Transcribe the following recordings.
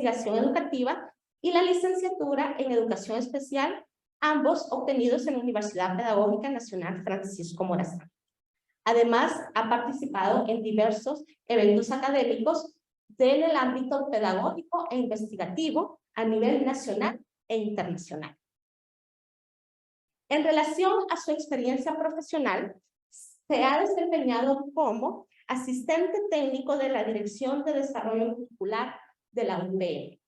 investigación educativa y la licenciatura en educación especial, ambos obtenidos en la Universidad Pedagógica Nacional Francisco Morazán. Además, ha participado en diversos eventos académicos en el ámbito pedagógico e investigativo a nivel nacional e internacional. En relación a su experiencia profesional, se ha desempeñado como asistente técnico de la Dirección de Desarrollo Curricular de la UPN.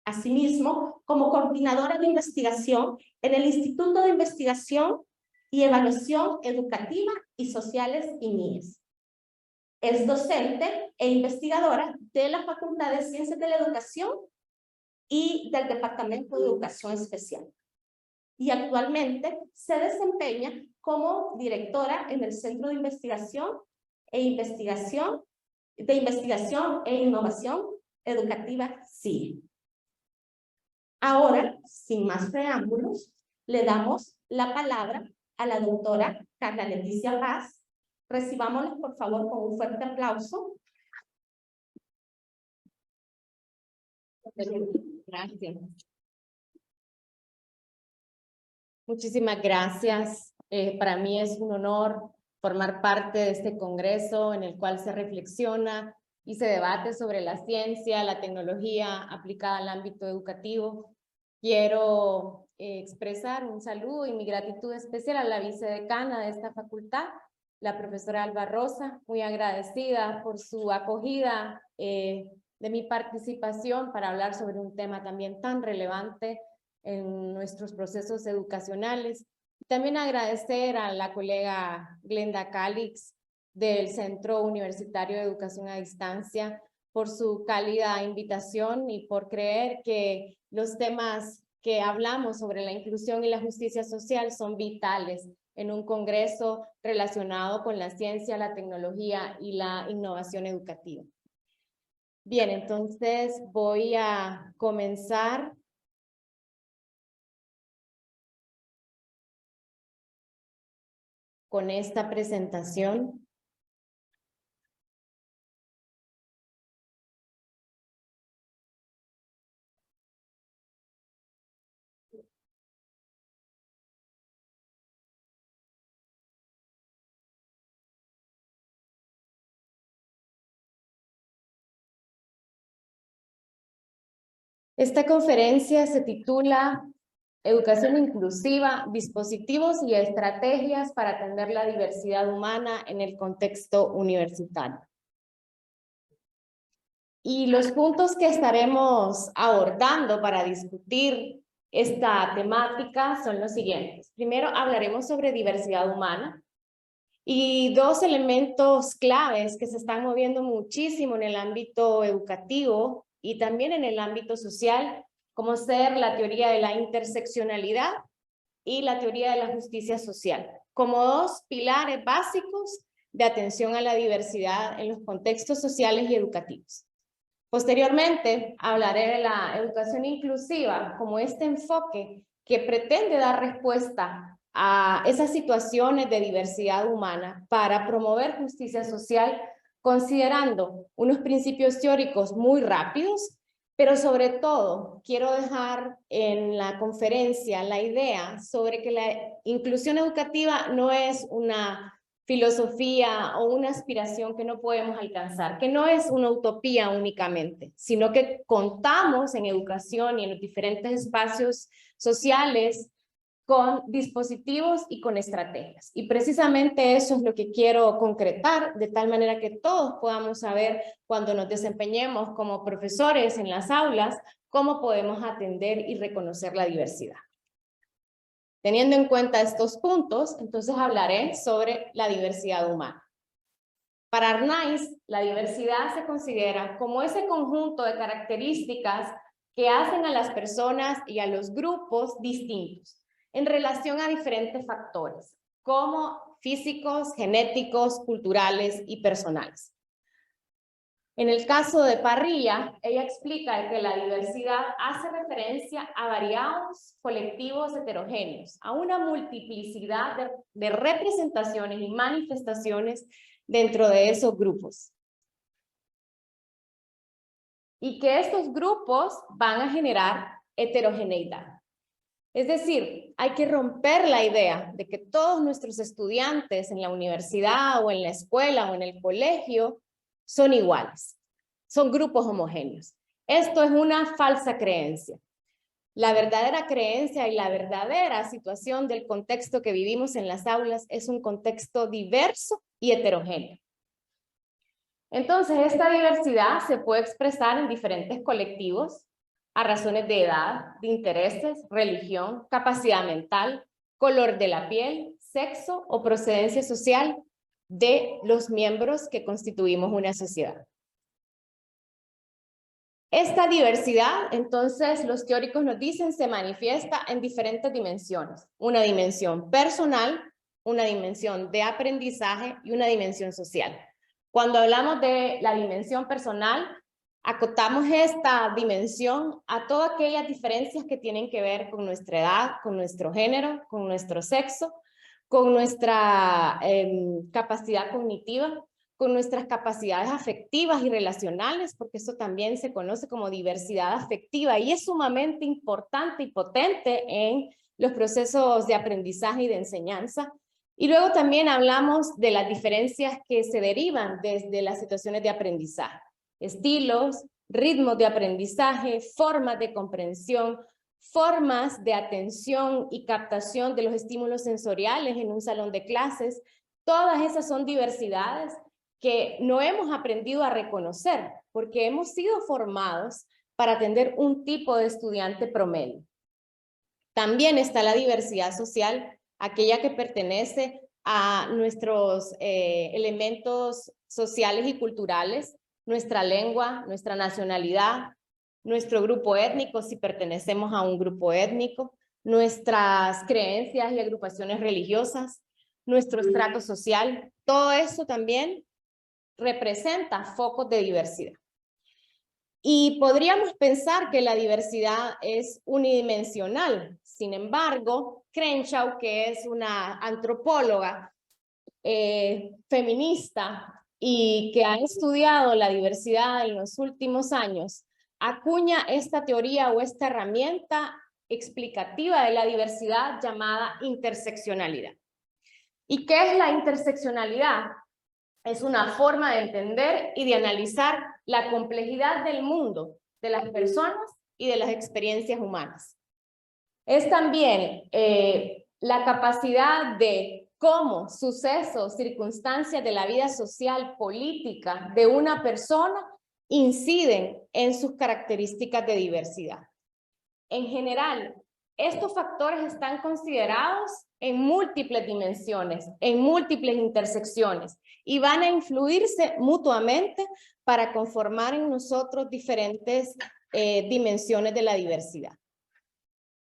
Asimismo, como coordinadora de investigación en el Instituto de Investigación y Evaluación Educativa y Sociales INIES. Es docente e investigadora de la Facultad de Ciencias de la Educación y del Departamento de Educación Especial. Y actualmente se desempeña como directora en el Centro de Investigación e Innovación Educativa CIE. Ahora, sin más preámbulos, le damos la palabra a la doctora Carla Leticia Paz. Recibámosla, por favor, con un fuerte aplauso. Gracias. Muchísimas gracias. Para mí es un honor formar parte de este congreso en el cual se reflexiona y se debate sobre la ciencia, la tecnología aplicada al ámbito educativo. Quiero expresar un saludo y mi gratitud especial a la vicedecana de esta facultad, la profesora Alba Rosa, muy agradecida por su acogida de mi participación para hablar sobre un tema también tan relevante en nuestros procesos educacionales. También agradecer a la colega Glenda Calix del Centro Universitario de Educación a Distancia por su cálida invitación y por creer que los temas que hablamos sobre la inclusión y la justicia social son vitales en un congreso relacionado con la ciencia, la tecnología y la innovación educativa. Bien, entonces voy a comenzar con esta presentación. Esta conferencia se titula Educación inclusiva, dispositivos y estrategias para atender la diversidad humana en el contexto universitario. Y los puntos que estaremos abordando para discutir esta temática son los siguientes. Primero, hablaremos sobre diversidad humana y dos elementos claves que se están moviendo muchísimo en el ámbito educativo y también en el ámbito social, como ser la teoría de la interseccionalidad y la teoría de la justicia social, como dos pilares básicos de atención a la diversidad en los contextos sociales y educativos. Posteriormente, hablaré de la educación inclusiva como este enfoque que pretende dar respuesta a esas situaciones de diversidad humana para promover justicia social, considerando unos principios teóricos muy rápidos, pero sobre todo quiero dejar en la conferencia la idea sobre que la inclusión educativa no es una filosofía o una aspiración que no podemos alcanzar, que no es una utopía únicamente, sino que contamos en educación y en los diferentes espacios sociales con dispositivos y con estrategias. Y precisamente eso es lo que quiero concretar, de tal manera que todos podamos saber cuando nos desempeñemos como profesores en las aulas, cómo podemos atender y reconocer la diversidad. Teniendo en cuenta estos puntos, entonces hablaré sobre la diversidad humana. Para Arnaiz, la diversidad se considera como ese conjunto de características que hacen a las personas y a los grupos distintos en relación a diferentes factores, como físicos, genéticos, culturales y personales. En el caso de Parrilla, ella explica que la diversidad hace referencia a variados colectivos heterogéneos, a una multiplicidad de representaciones y manifestaciones dentro de esos grupos. y que estos grupos van a generar heterogeneidad. Es decir, hay que romper la idea de que todos nuestros estudiantes en la universidad o en la escuela o en el colegio son iguales, son grupos homogéneos. Esto es una falsa creencia. La verdadera creencia y la verdadera situación del contexto que vivimos en las aulas es un contexto diverso y heterogéneo. Entonces, esta diversidad se puede expresar en diferentes colectivos a razones de edad, de intereses, religión, capacidad mental, color de la piel, sexo o procedencia social de los miembros que constituimos una sociedad. Esta diversidad, entonces, los teóricos nos dicen, se manifiesta en diferentes dimensiones. Una dimensión personal, una dimensión de aprendizaje y una dimensión social. Cuando hablamos de la dimensión personal, acotamos esta dimensión a todas aquellas diferencias que tienen que ver con nuestra edad, con nuestro género, con nuestro sexo, con nuestra capacidad cognitiva, con nuestras capacidades afectivas y relacionales, porque eso también se conoce como diversidad afectiva y es sumamente importante y potente en los procesos de aprendizaje y de enseñanza. Y luego también hablamos de las diferencias que se derivan desde las situaciones de aprendizaje, estilos, ritmos de aprendizaje, formas de comprensión, formas de atención y captación de los estímulos sensoriales en un salón de clases. Todas esas son diversidades que no hemos aprendido a reconocer porque hemos sido formados para atender un tipo de estudiante promedio. También está la diversidad social, aquella que pertenece a nuestros elementos sociales y culturales, nuestra lengua, nuestra nacionalidad, nuestro grupo étnico, si pertenecemos a un grupo étnico, nuestras creencias y agrupaciones religiosas, nuestro estrato social, todo eso también representa focos de diversidad. Y podríamos pensar que la diversidad es unidimensional. Sin embargo, Crenshaw, que es una antropóloga feminista y que ha estudiado la diversidad en los últimos años, acuña esta teoría o esta herramienta explicativa de la diversidad llamada interseccionalidad. ¿Y qué es la interseccionalidad? Es una forma de entender y de analizar la complejidad del mundo, de las personas y de las experiencias humanas. Es también la capacidad de cómo sucesos, circunstancias de la vida social, política de una persona inciden en sus características de diversidad. En general, estos factores están considerados en múltiples dimensiones, en múltiples intersecciones y van a influirse mutuamente para conformar en nosotros diferentes dimensiones de la diversidad.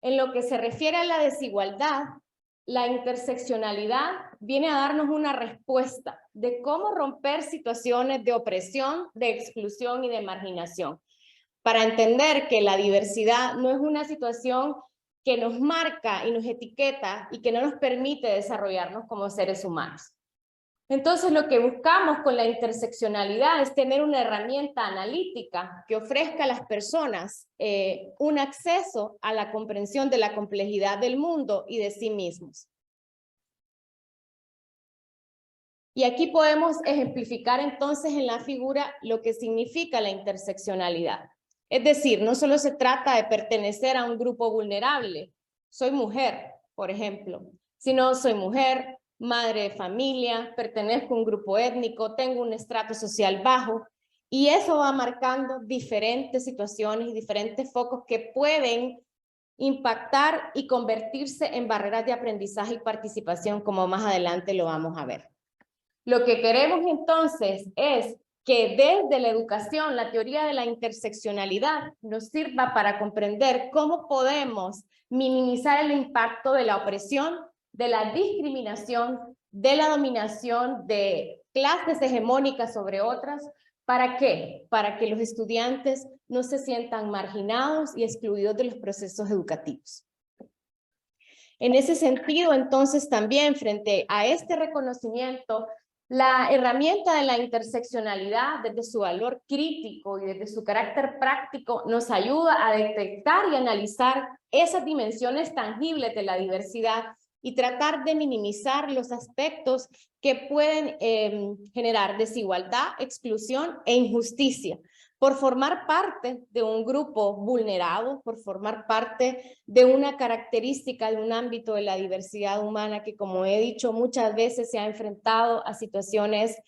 En lo que se refiere a la desigualdad, la interseccionalidad viene a darnos una respuesta de cómo romper situaciones de opresión, de exclusión y de marginación, para entender que la diversidad no es una situación que nos marca y nos etiqueta y que no nos permite desarrollarnos como seres humanos. Entonces, lo que buscamos con la interseccionalidad es tener una herramienta analítica que ofrezca a las personas un acceso a la comprensión de la complejidad del mundo y de sí mismos. Y aquí podemos ejemplificar entonces en la figura lo que significa la interseccionalidad. Es decir, no solo se trata de pertenecer a un grupo vulnerable, soy mujer, por ejemplo, sino soy mujer, madre de familia, pertenezco a un grupo étnico, tengo un estrato social bajo, y eso va marcando diferentes situaciones y diferentes focos que pueden impactar y convertirse en barreras de aprendizaje y participación, como más adelante lo vamos a ver. Lo que queremos entonces es que desde la educación, la teoría de la interseccionalidad nos sirva para comprender cómo podemos minimizar el impacto de la opresión, de la discriminación, de la dominación de clases hegemónicas sobre otras. ¿Para qué? Para que los estudiantes no se sientan marginados y excluidos de los procesos educativos. En ese sentido, entonces, también frente a este reconocimiento La herramienta de la interseccionalidad, desde su valor crítico y desde su carácter práctico, nos ayuda a detectar y analizar esas dimensiones tangibles de la diversidad y tratar de minimizar los aspectos que pueden generar desigualdad, exclusión e injusticia, por formar parte de un grupo vulnerado, por formar parte de una característica de un ámbito de la diversidad humana que, como he dicho, muchas veces se ha enfrentado a situaciones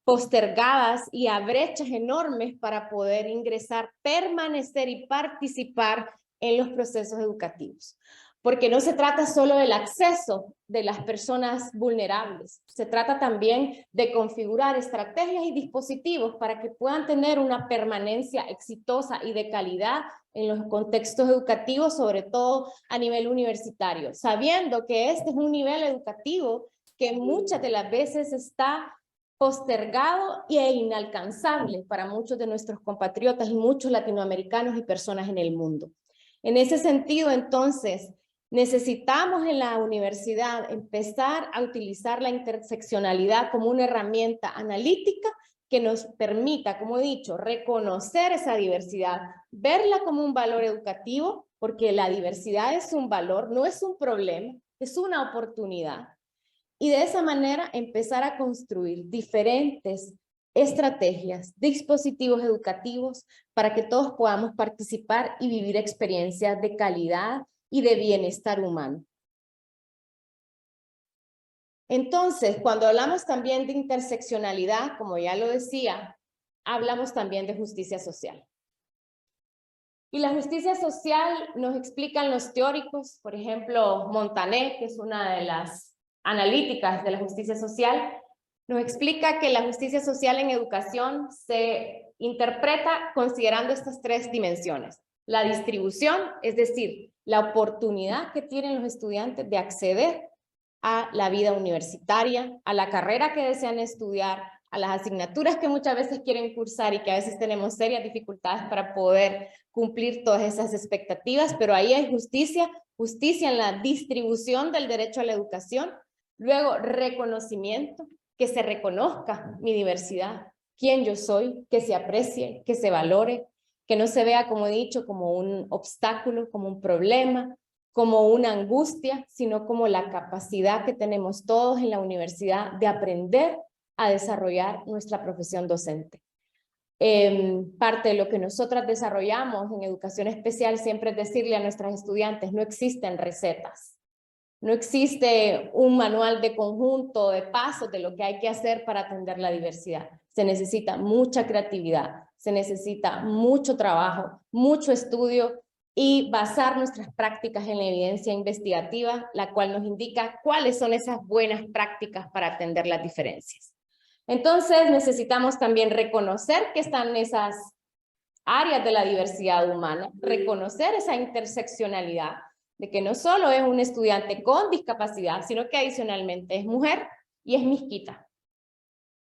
postergadas y a brechas enormes para poder ingresar, permanecer y participar en los procesos educativos. Porque no se trata solo del acceso de las personas vulnerables, se trata también de configurar estrategias y dispositivos para que puedan tener una permanencia exitosa y de calidad en los contextos educativos, sobre todo a nivel universitario, sabiendo que este es un nivel educativo que muchas de las veces está postergado e inalcanzable para muchos de nuestros compatriotas y muchos latinoamericanos y personas en el mundo. En ese sentido, entonces, necesitamos en la universidad empezar a utilizar la interseccionalidad como una herramienta analítica que nos permita, como he dicho, reconocer esa diversidad, verla como un valor educativo, porque la diversidad es un valor, no es un problema, es una oportunidad. Y de esa manera empezar a construir diferentes estrategias, dispositivos educativos para que todos podamos participar y vivir experiencias de calidad y de bienestar humano. Entonces, cuando hablamos también de interseccionalidad, como ya lo decía, hablamos también de justicia social. Y la justicia social nos explican los teóricos, por ejemplo, Montaner, que es una de las analíticas de la justicia social, nos explica que la justicia social en educación se interpreta considerando estas tres dimensiones. La distribución, es decir, la oportunidad que tienen los estudiantes de acceder a la vida universitaria, a la carrera que desean estudiar, a las asignaturas que muchas veces quieren cursar y que a veces tenemos serias dificultades para poder cumplir todas esas expectativas, pero ahí hay justicia, justicia en la distribución del derecho a la educación, luego reconocimiento, que se reconozca mi diversidad, quién yo soy, que se aprecie, que se valore, que no se vea, como he dicho, como un obstáculo, como un problema, como una angustia, sino como la capacidad que tenemos todos en la universidad de aprender a desarrollar nuestra profesión docente. Parte de lo que nosotras desarrollamos en educación especial siempre es decirle a nuestras estudiantes, no existen recetas, no existe un manual de conjunto, de pasos de lo que hay que hacer para atender la diversidad. Se necesita mucha creatividad, se necesita mucho trabajo, mucho estudio y basar nuestras prácticas en la evidencia investigativa, la cual nos indica cuáles son esas buenas prácticas para atender las diferencias. Entonces necesitamos también reconocer que están esas áreas de la diversidad humana, reconocer esa interseccionalidad, de que no solo es un estudiante con discapacidad, sino que adicionalmente es mujer y es misquita.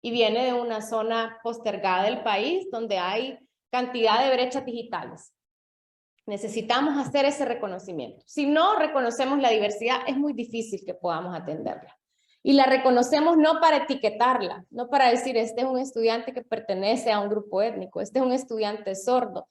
Y viene de una zona postergada del país donde hay cantidad de brechas digitales. Necesitamos hacer ese reconocimiento. Si no reconocemos la diversidad, es muy difícil que podamos atenderla. Y la reconocemos no para etiquetarla, no para decir, este es un estudiante que pertenece a un grupo étnico, este es un estudiante sordo,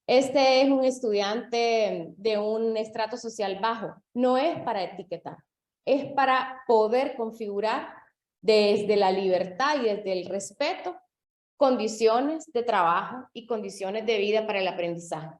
este es un estudiante de un estrato social bajo. No es para etiquetar, es para poder configurar desde la libertad y desde el respeto condiciones de trabajo y condiciones de vida para el aprendizaje.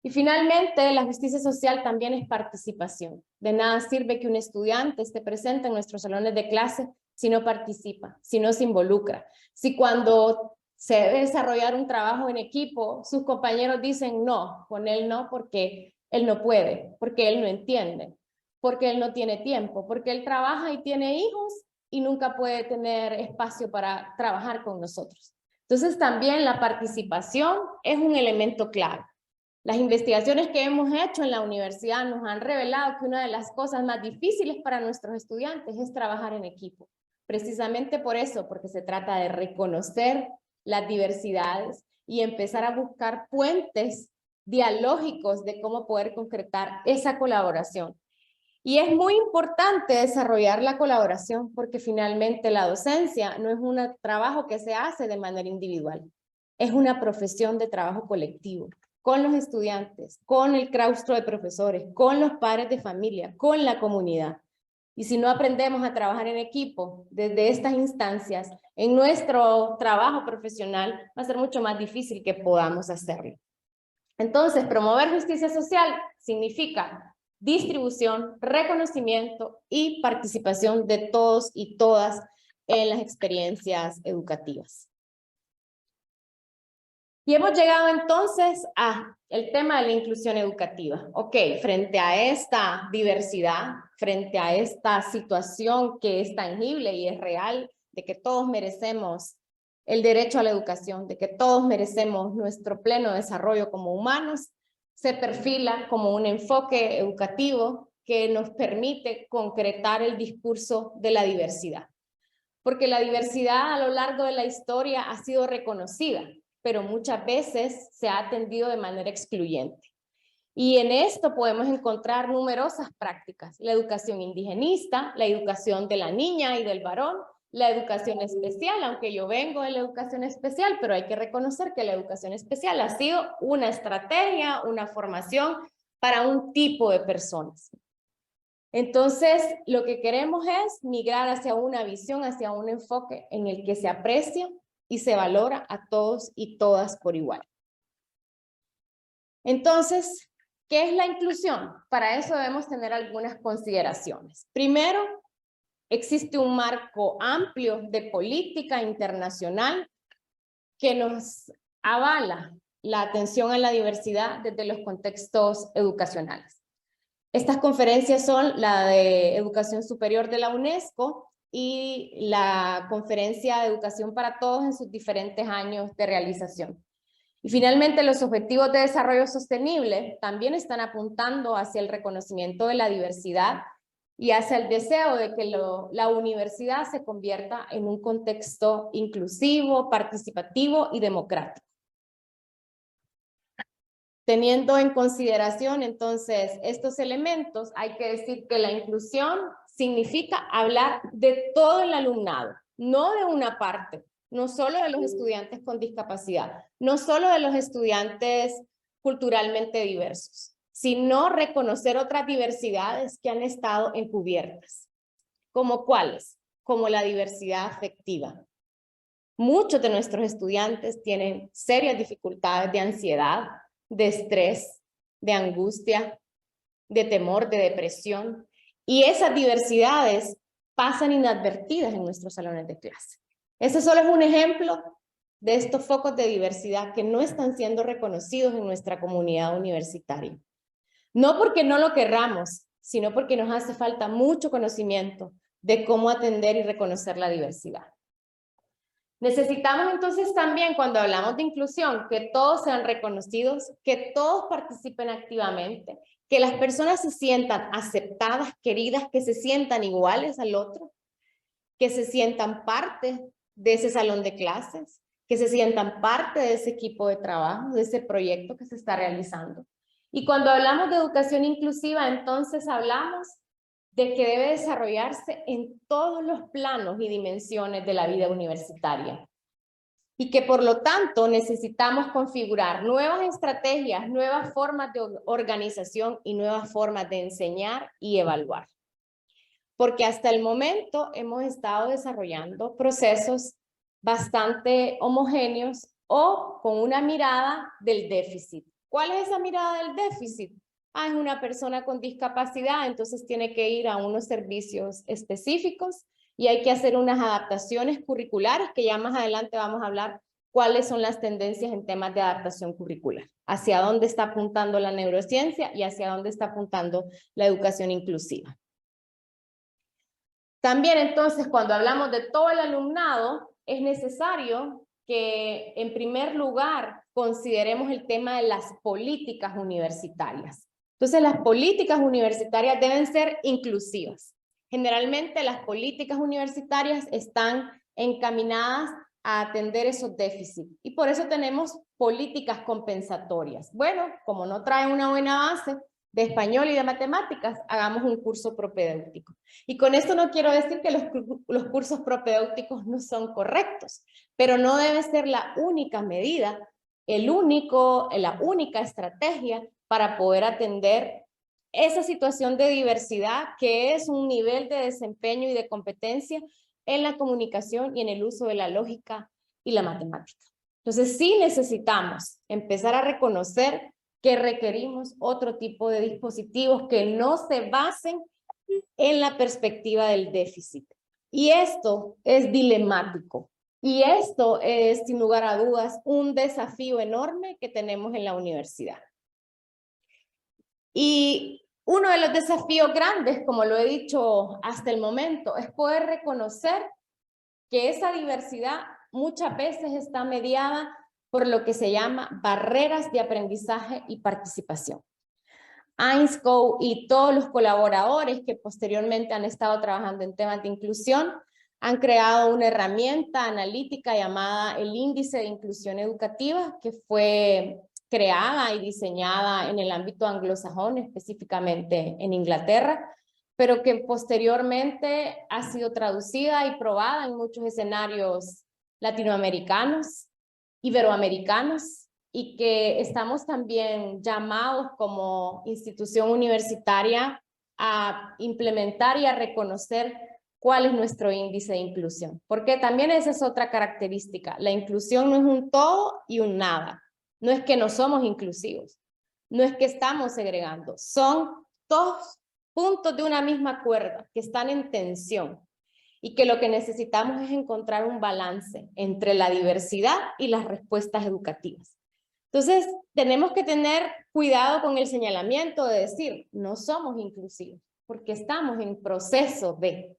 Y finalmente, la justicia social también es participación. De nada sirve que un estudiante esté presente en nuestros salones de clase si no participa, si no se involucra. Si cuando se debe desarrollar un trabajo en equipo, sus compañeros dicen no, con él no porque él no puede, porque él no entiende, porque él no tiene tiempo, porque él trabaja y tiene hijos y nunca puede tener espacio para trabajar con nosotros. Entonces también la participación es un elemento clave. Las investigaciones que hemos hecho en la universidad nos han revelado que una de las cosas más difíciles para nuestros estudiantes es trabajar en equipo. Precisamente por eso, porque se trata de reconocer las diversidades y empezar a buscar puentes dialógicos de cómo poder concretar esa colaboración. Y es muy importante desarrollar la colaboración porque finalmente la docencia no es un trabajo que se hace de manera individual, es una profesión de trabajo colectivo, con los estudiantes, con el claustro de profesores, con los padres de familia, con la comunidad. Y si no aprendemos a trabajar en equipo desde estas instancias, en nuestro trabajo profesional va a ser mucho más difícil que podamos hacerlo. Entonces, promover justicia social significa distribución, reconocimiento y participación de todos y todas en las experiencias educativas. Y hemos llegado entonces al tema de la inclusión educativa. Ok, frente a esta diversidad, frente a esta situación que es tangible y es real, de que todos merecemos el derecho a la educación, de que todos merecemos nuestro pleno desarrollo como humanos, se perfila como un enfoque educativo que nos permite concretar el discurso de la diversidad. Porque la diversidad a lo largo de la historia ha sido reconocida, pero muchas veces se ha atendido de manera excluyente. Y en esto podemos encontrar numerosas prácticas: la educación indigenista, la educación de la niña y del varón, la educación especial, aunque yo vengo de la educación especial, pero hay que reconocer que la educación especial ha sido una estrategia, una formación para un tipo de personas. Entonces, lo que queremos es migrar hacia una visión, hacia un enfoque en el que se aprecia y se valora a todos y todas por igual. Entonces, ¿qué es la inclusión? Para eso debemos tener algunas consideraciones. Primero, existe un marco amplio de política internacional que nos avala la atención a la diversidad desde los contextos educacionales. Estas conferencias son la de Educación Superior de la UNESCO y la Conferencia de Educación para Todos en sus diferentes años de realización. Y finalmente, los Objetivos de Desarrollo Sostenible también están apuntando hacia el reconocimiento de la diversidad y hacia el deseo de que la universidad se convierta en un contexto inclusivo, participativo y democrático. Teniendo en consideración entonces estos elementos, hay que decir que la inclusión significa hablar de todo el alumnado, no de una parte, no solo de los estudiantes con discapacidad, no solo de los estudiantes culturalmente diversos, sino reconocer otras diversidades que han estado encubiertas. ¿Como cuáles? Como la diversidad afectiva. Muchos de nuestros estudiantes tienen serias dificultades de ansiedad, de estrés, de angustia, de temor, de depresión. Y esas diversidades pasan inadvertidas en nuestros salones de clase. Ese solo es un ejemplo de estos focos de diversidad que no están siendo reconocidos en nuestra comunidad universitaria. No porque no lo querramos, sino porque nos hace falta mucho conocimiento de cómo atender y reconocer la diversidad. Necesitamos entonces también, cuando hablamos de inclusión, que todos sean reconocidos, que todos participen activamente, que las personas se sientan aceptadas, queridas, que se sientan iguales al otro, que se sientan parte de ese salón de clases, que se sientan parte de ese equipo de trabajo, de ese proyecto que se está realizando. Y cuando hablamos de educación inclusiva, entonces hablamos de que debe desarrollarse en todos los planos y dimensiones de la vida universitaria. Y que por lo tanto necesitamos configurar nuevas estrategias, nuevas formas de organización y nuevas formas de enseñar y evaluar. Porque hasta el momento hemos estado desarrollando procesos bastante homogéneos o con una mirada del déficit. ¿Cuál es esa mirada del déficit? Es una persona con discapacidad, entonces tiene que ir a unos servicios específicos y hay que hacer unas adaptaciones curriculares, que ya más adelante vamos a hablar cuáles son las tendencias en temas de adaptación curricular, hacia dónde está apuntando la neurociencia y hacia dónde está apuntando la educación inclusiva. También entonces, cuando hablamos de todo el alumnado, es necesario que en primer lugar consideremos el tema de las políticas universitarias. Entonces, las políticas universitarias deben ser inclusivas. Generalmente las políticas universitarias están encaminadas a atender esos déficits y por eso tenemos políticas compensatorias. Bueno, como no traen una buena base, de español y de matemáticas, hagamos un curso propedéutico. Y con esto no quiero decir que los cursos propedéuticos no son correctos, pero no debe ser la única medida, la única estrategia para poder atender esa situación de diversidad que es un nivel de desempeño y de competencia en la comunicación y en el uso de la lógica y la matemática. Entonces sí necesitamos empezar a reconocer que requerimos otro tipo de dispositivos que no se basen en la perspectiva del déficit. Y esto es dilemático. Y esto es, sin lugar a dudas, un desafío enorme que tenemos en la universidad. Y uno de los desafíos grandes, como lo he dicho hasta el momento, es poder reconocer que esa diversidad muchas veces está mediada por lo que se llama barreras de aprendizaje y participación. Ainscoe y todos los colaboradores que posteriormente han estado trabajando en temas de inclusión han creado una herramienta analítica llamada el Índice de Inclusión Educativa, que fue creada y diseñada en el ámbito anglosajón, específicamente en Inglaterra, pero que posteriormente ha sido traducida y probada en muchos escenarios latinoamericanos, iberoamericanos, y que estamos también llamados como institución universitaria a implementar y a reconocer cuál es nuestro índice de inclusión. Porque también esa es otra característica. La inclusión no es un todo y un nada. No es que no somos inclusivos. No es que estamos segregando. Son dos puntos de una misma cuerda que están en tensión y que lo que necesitamos es encontrar un balance entre la diversidad y las respuestas educativas. Entonces, tenemos que tener cuidado con el señalamiento de decir, no somos inclusivos, porque estamos en proceso de.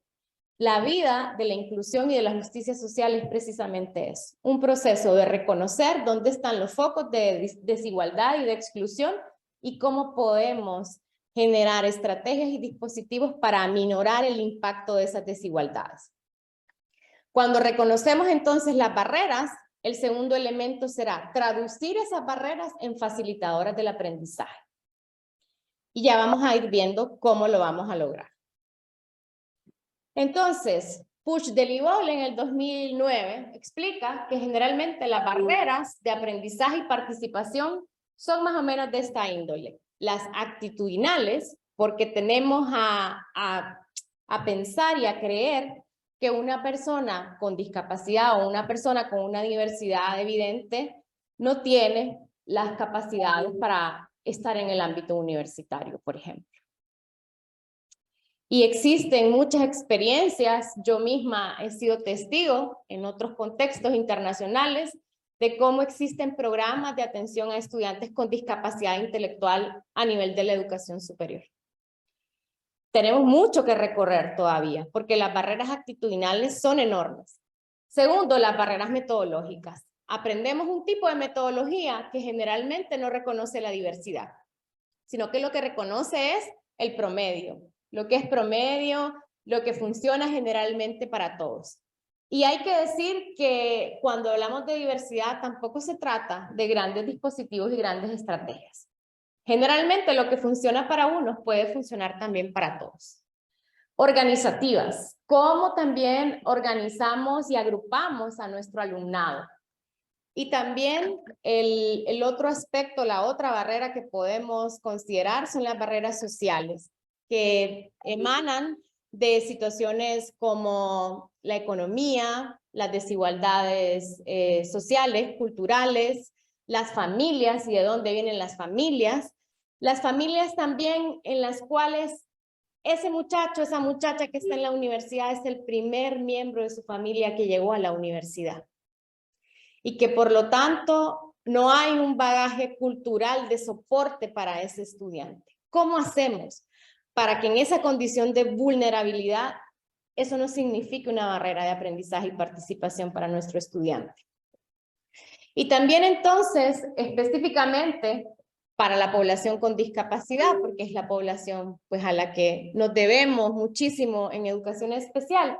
La vida de la inclusión y de la justicia social es precisamente eso, un proceso de reconocer dónde están los focos de desigualdad y de exclusión y cómo podemos generar estrategias y dispositivos para aminorar el impacto de esas desigualdades. Cuando reconocemos entonces las barreras, el segundo elemento será traducir esas barreras en facilitadoras del aprendizaje. Y ya vamos a ir viendo cómo lo vamos a lograr. Entonces, Puig-Delibol en el 2009 explica que generalmente las barreras de aprendizaje y participación son más o menos de esta índole. Las actitudinales, porque tenemos a pensar y a creer que una persona con discapacidad o una persona con una diversidad evidente no tiene las capacidades para estar en el ámbito universitario, por ejemplo. Y existen muchas experiencias, yo misma he sido testigo en otros contextos internacionales de cómo existen programas de atención a estudiantes con discapacidad intelectual a nivel de la educación superior. Tenemos mucho que recorrer todavía, porque las barreras actitudinales son enormes. Segundo, las barreras metodológicas. Aprendemos un tipo de metodología que generalmente no reconoce la diversidad, sino que lo que reconoce es el promedio. Lo que es promedio, lo que funciona generalmente para todos. Y hay que decir que cuando hablamos de diversidad tampoco se trata de grandes dispositivos y grandes estrategias. Generalmente lo que funciona para unos puede funcionar también para todos. Organizativas, cómo también organizamos y agrupamos a nuestro alumnado. Y también el otro aspecto, la otra barrera que podemos considerar son las barreras sociales, que emanan de situaciones como la economía, las desigualdades sociales, culturales, las familias y de dónde vienen las familias también en las cuales ese muchacho, esa muchacha que está en la universidad es el primer miembro de su familia que llegó a la universidad. Y que por lo tanto no hay un bagaje cultural de soporte para ese estudiante. ¿Cómo hacemos para que en esa condición de vulnerabilidad eso no signifique una barrera de aprendizaje y participación para nuestro estudiante? Y también entonces, específicamente para la población con discapacidad, porque es la población pues, a la que nos debemos muchísimo en educación especial,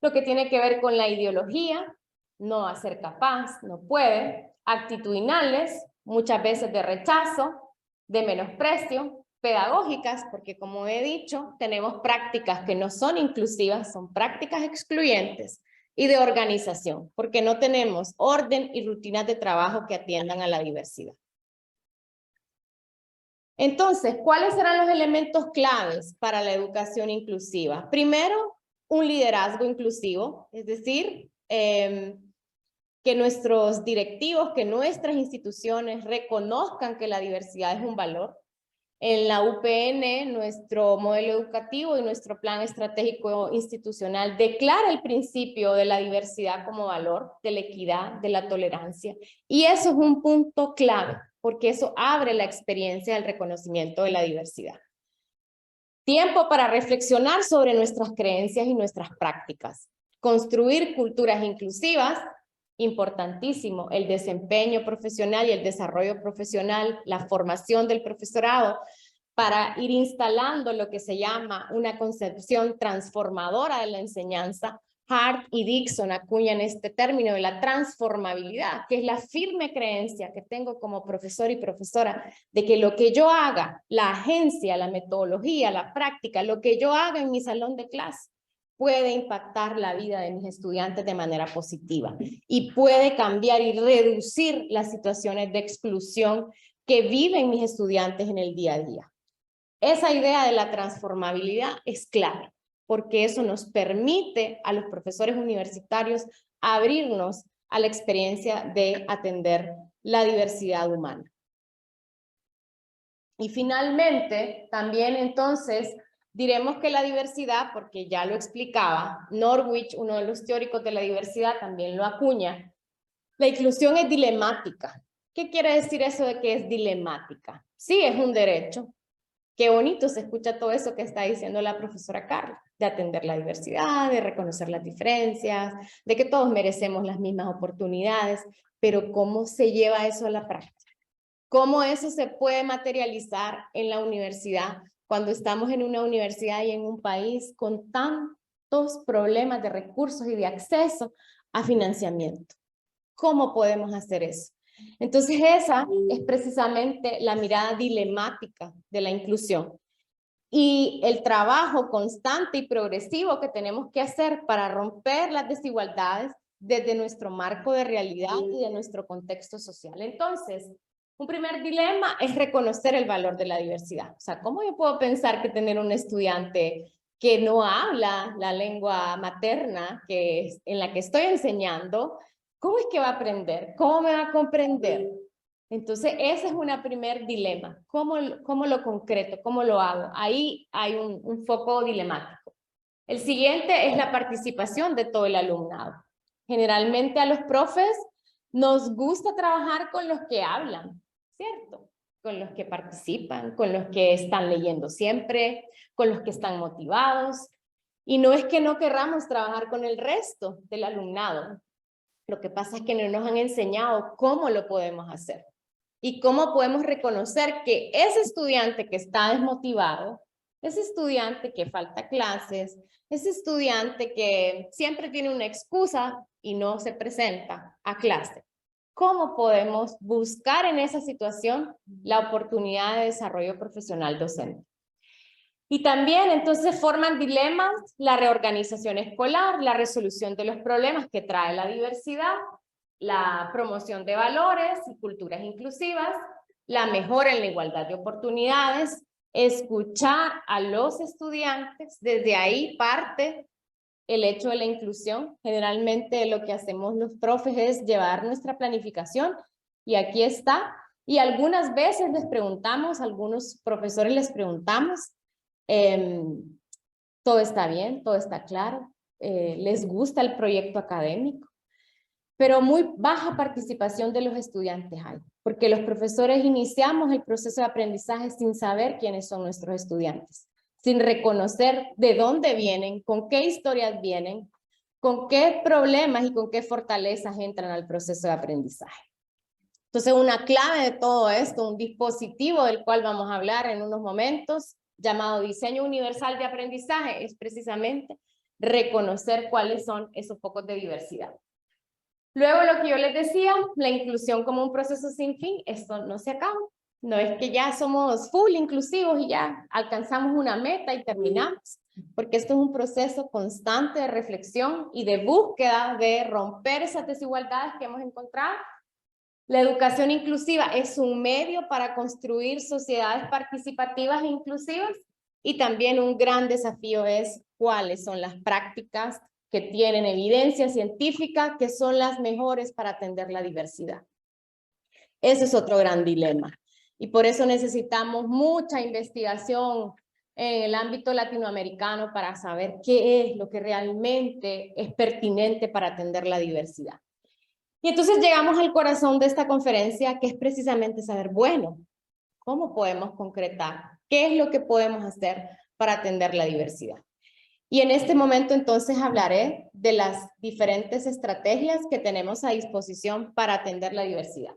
lo que tiene que ver con la ideología, no va a ser capaz, no puede, actitudinales, muchas veces de rechazo, de menosprecio, pedagógicas, porque como he dicho, tenemos prácticas que no son inclusivas, son prácticas excluyentes, y de organización, porque no tenemos orden y rutinas de trabajo que atiendan a la diversidad. Entonces, ¿cuáles serán los elementos claves para la educación inclusiva? Primero, un liderazgo inclusivo, es decir, que nuestros directivos, que nuestras instituciones reconozcan que la diversidad es un valor. En la UPN, nuestro modelo educativo y nuestro plan estratégico institucional declara el principio de la diversidad como valor, de la equidad, de la tolerancia. Y eso es un punto clave, porque eso abre la experiencia del reconocimiento de la diversidad. Tiempo para reflexionar sobre nuestras creencias y nuestras prácticas. Construir culturas inclusivas, importantísimo, el desempeño profesional y el desarrollo profesional, la formación del profesorado, para ir instalando lo que se llama una concepción transformadora de la enseñanza. Hart y Dixon acuñan este término de la transformabilidad, que es la firme creencia que tengo como profesor y profesora de que lo que yo haga, la agencia, la metodología, la práctica, lo que yo haga en mi salón de clase, puede impactar la vida de mis estudiantes de manera positiva y puede cambiar y reducir las situaciones de exclusión que viven mis estudiantes en el día a día. Esa idea de la transformabilidad es clave, porque eso nos permite a los profesores universitarios abrirnos a la experiencia de atender la diversidad humana. Y finalmente, también entonces, diremos que la diversidad, porque ya lo explicaba, Norwich, uno de los teóricos de la diversidad, también lo acuña, la inclusión es dilemática. ¿Qué quiere decir eso de que es dilemática? Sí, es un derecho. Qué bonito se escucha todo eso que está diciendo la profesora Carla, de atender la diversidad, de reconocer las diferencias, de que todos merecemos las mismas oportunidades, pero ¿cómo se lleva eso a la práctica? ¿Cómo eso se puede materializar en la universidad cuando estamos en una universidad y en un país con tantos problemas de recursos y de acceso a financiamiento? ¿Cómo podemos hacer eso? Entonces esa es precisamente la mirada dilemática de la inclusión y el trabajo constante y progresivo que tenemos que hacer para romper las desigualdades desde nuestro marco de realidad y de nuestro contexto social. Entonces, un primer dilema es reconocer el valor de la diversidad. O sea, ¿cómo yo puedo pensar que tener un estudiante que no habla la lengua materna en la que estoy enseñando, cómo es que va a aprender? ¿Cómo me va a comprender? Entonces, ese es un primer dilema. ¿Cómo lo concreto? ¿Cómo lo hago? Ahí hay un foco dilemático. El siguiente es la participación de todo el alumnado. Generalmente a los profes nos gusta trabajar con los que hablan, ¿cierto? Con los que participan, con los que están leyendo siempre, con los que están motivados. Y no es que no querramos trabajar con el resto del alumnado. Lo que pasa es que no nos han enseñado cómo lo podemos hacer. Y cómo podemos reconocer que ese estudiante que está desmotivado, ese estudiante que falta clases, ese estudiante que siempre tiene una excusa y no se presenta a clase. ¿Cómo podemos buscar en esa situación la oportunidad de desarrollo profesional docente? Y también entonces forman dilemas la reorganización escolar, la resolución de los problemas que trae la diversidad, la promoción de valores y culturas inclusivas, la mejora en la igualdad de oportunidades, escuchar a los estudiantes, desde ahí parte el hecho de la inclusión. Generalmente lo que hacemos los profes es llevar nuestra planificación y aquí está. Y algunas veces les preguntamos, algunos profesores les preguntamos, todo está bien, todo está claro, les gusta el proyecto académico, pero muy baja participación de los estudiantes hay, porque los profesores iniciamos el proceso de aprendizaje sin saber quiénes son nuestros estudiantes, sin reconocer de dónde vienen, con qué historias vienen, con qué problemas y con qué fortalezas entran al proceso de aprendizaje. Entonces, una clave de todo esto, un dispositivo del cual vamos a hablar en unos momentos, llamado Diseño Universal de Aprendizaje, es precisamente reconocer cuáles son esos focos de diversidad. Luego, lo que yo les decía, la inclusión como un proceso sin fin, esto no se acaba. No es que ya somos full inclusivos y ya alcanzamos una meta y terminamos, porque esto es un proceso constante de reflexión y de búsqueda de romper esas desigualdades que hemos encontrado. La educación inclusiva es un medio para construir sociedades participativas e inclusivas, y también un gran desafío es cuáles son las prácticas que tienen evidencia científica que son las mejores para atender la diversidad. Ese es otro gran dilema. Y por eso necesitamos mucha investigación en el ámbito latinoamericano para saber qué es lo que realmente es pertinente para atender la diversidad. Y entonces llegamos al corazón de esta conferencia, que es precisamente saber, bueno, ¿cómo podemos concretar? ¿Qué es lo que podemos hacer para atender la diversidad? Y en este momento entonces hablaré de las diferentes estrategias que tenemos a disposición para atender la diversidad.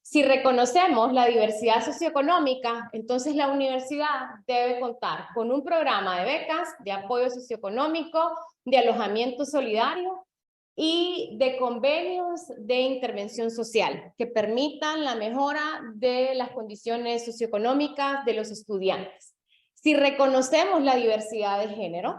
Si reconocemos la diversidad socioeconómica, entonces la universidad debe contar con un programa de becas, de apoyo socioeconómico, de alojamiento solidario y de convenios de intervención social que permitan la mejora de las condiciones socioeconómicas de los estudiantes. Si reconocemos la diversidad de género,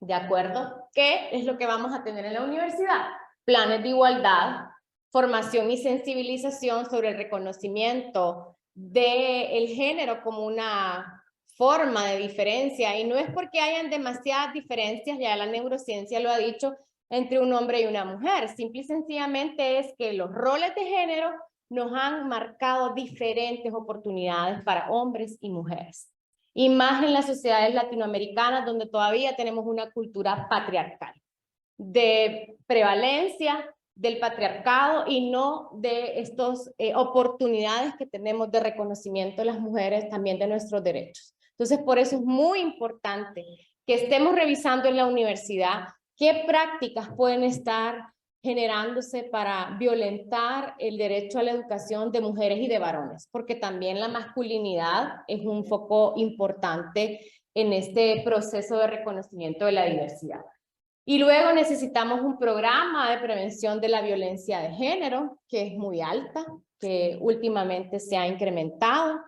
¿de acuerdo? ¿Qué es lo que vamos a tener en la universidad? Planes de igualdad, formación y sensibilización sobre el reconocimiento del género como una forma de diferencia, y no es porque hayan demasiadas diferencias, ya la neurociencia lo ha dicho, entre un hombre y una mujer, simple y sencillamente es que los roles de género nos han marcado diferentes oportunidades para hombres y mujeres. Y más en las sociedades latinoamericanas, donde todavía tenemos una cultura patriarcal, de prevalencia del patriarcado y no de estas oportunidades que tenemos de reconocimiento de las mujeres, también de nuestros derechos. Entonces, por eso es muy importante que estemos revisando en la universidad qué prácticas pueden estar generándose para violentar el derecho a la educación de mujeres y de varones, porque también la masculinidad es un foco importante en este proceso de reconocimiento de la diversidad. Y luego necesitamos un programa de prevención de la violencia de género, que es muy alta, que últimamente se ha incrementado,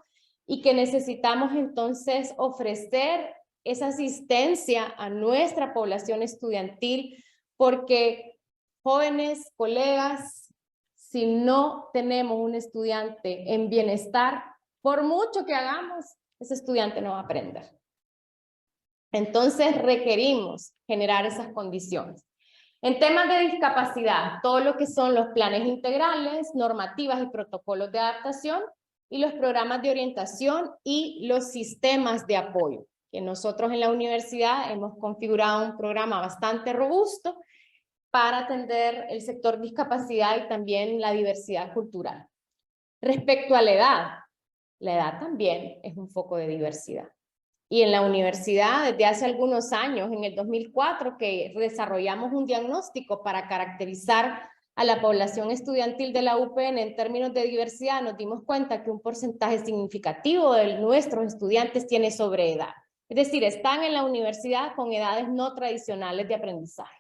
y que necesitamos entonces ofrecer esa asistencia a nuestra población estudiantil, porque jóvenes, colegas, si no tenemos un estudiante en bienestar, por mucho que hagamos, ese estudiante no va a aprender. Entonces requerimos generar esas condiciones. En temas de discapacidad, todo lo que son los planes integrales, normativas y protocolos de adaptación, y los programas de orientación y los sistemas de apoyo, que nosotros en la universidad hemos configurado un programa bastante robusto para atender el sector discapacidad y también la diversidad cultural. Respecto a la edad también es un foco de diversidad. Y en la universidad, desde hace algunos años, en el 2004, que desarrollamos un diagnóstico para caracterizar a la población estudiantil de la UPN en términos de diversidad, nos dimos cuenta que un porcentaje significativo de nuestros estudiantes tiene sobreedad. Es decir, están en la universidad con edades no tradicionales de aprendizaje.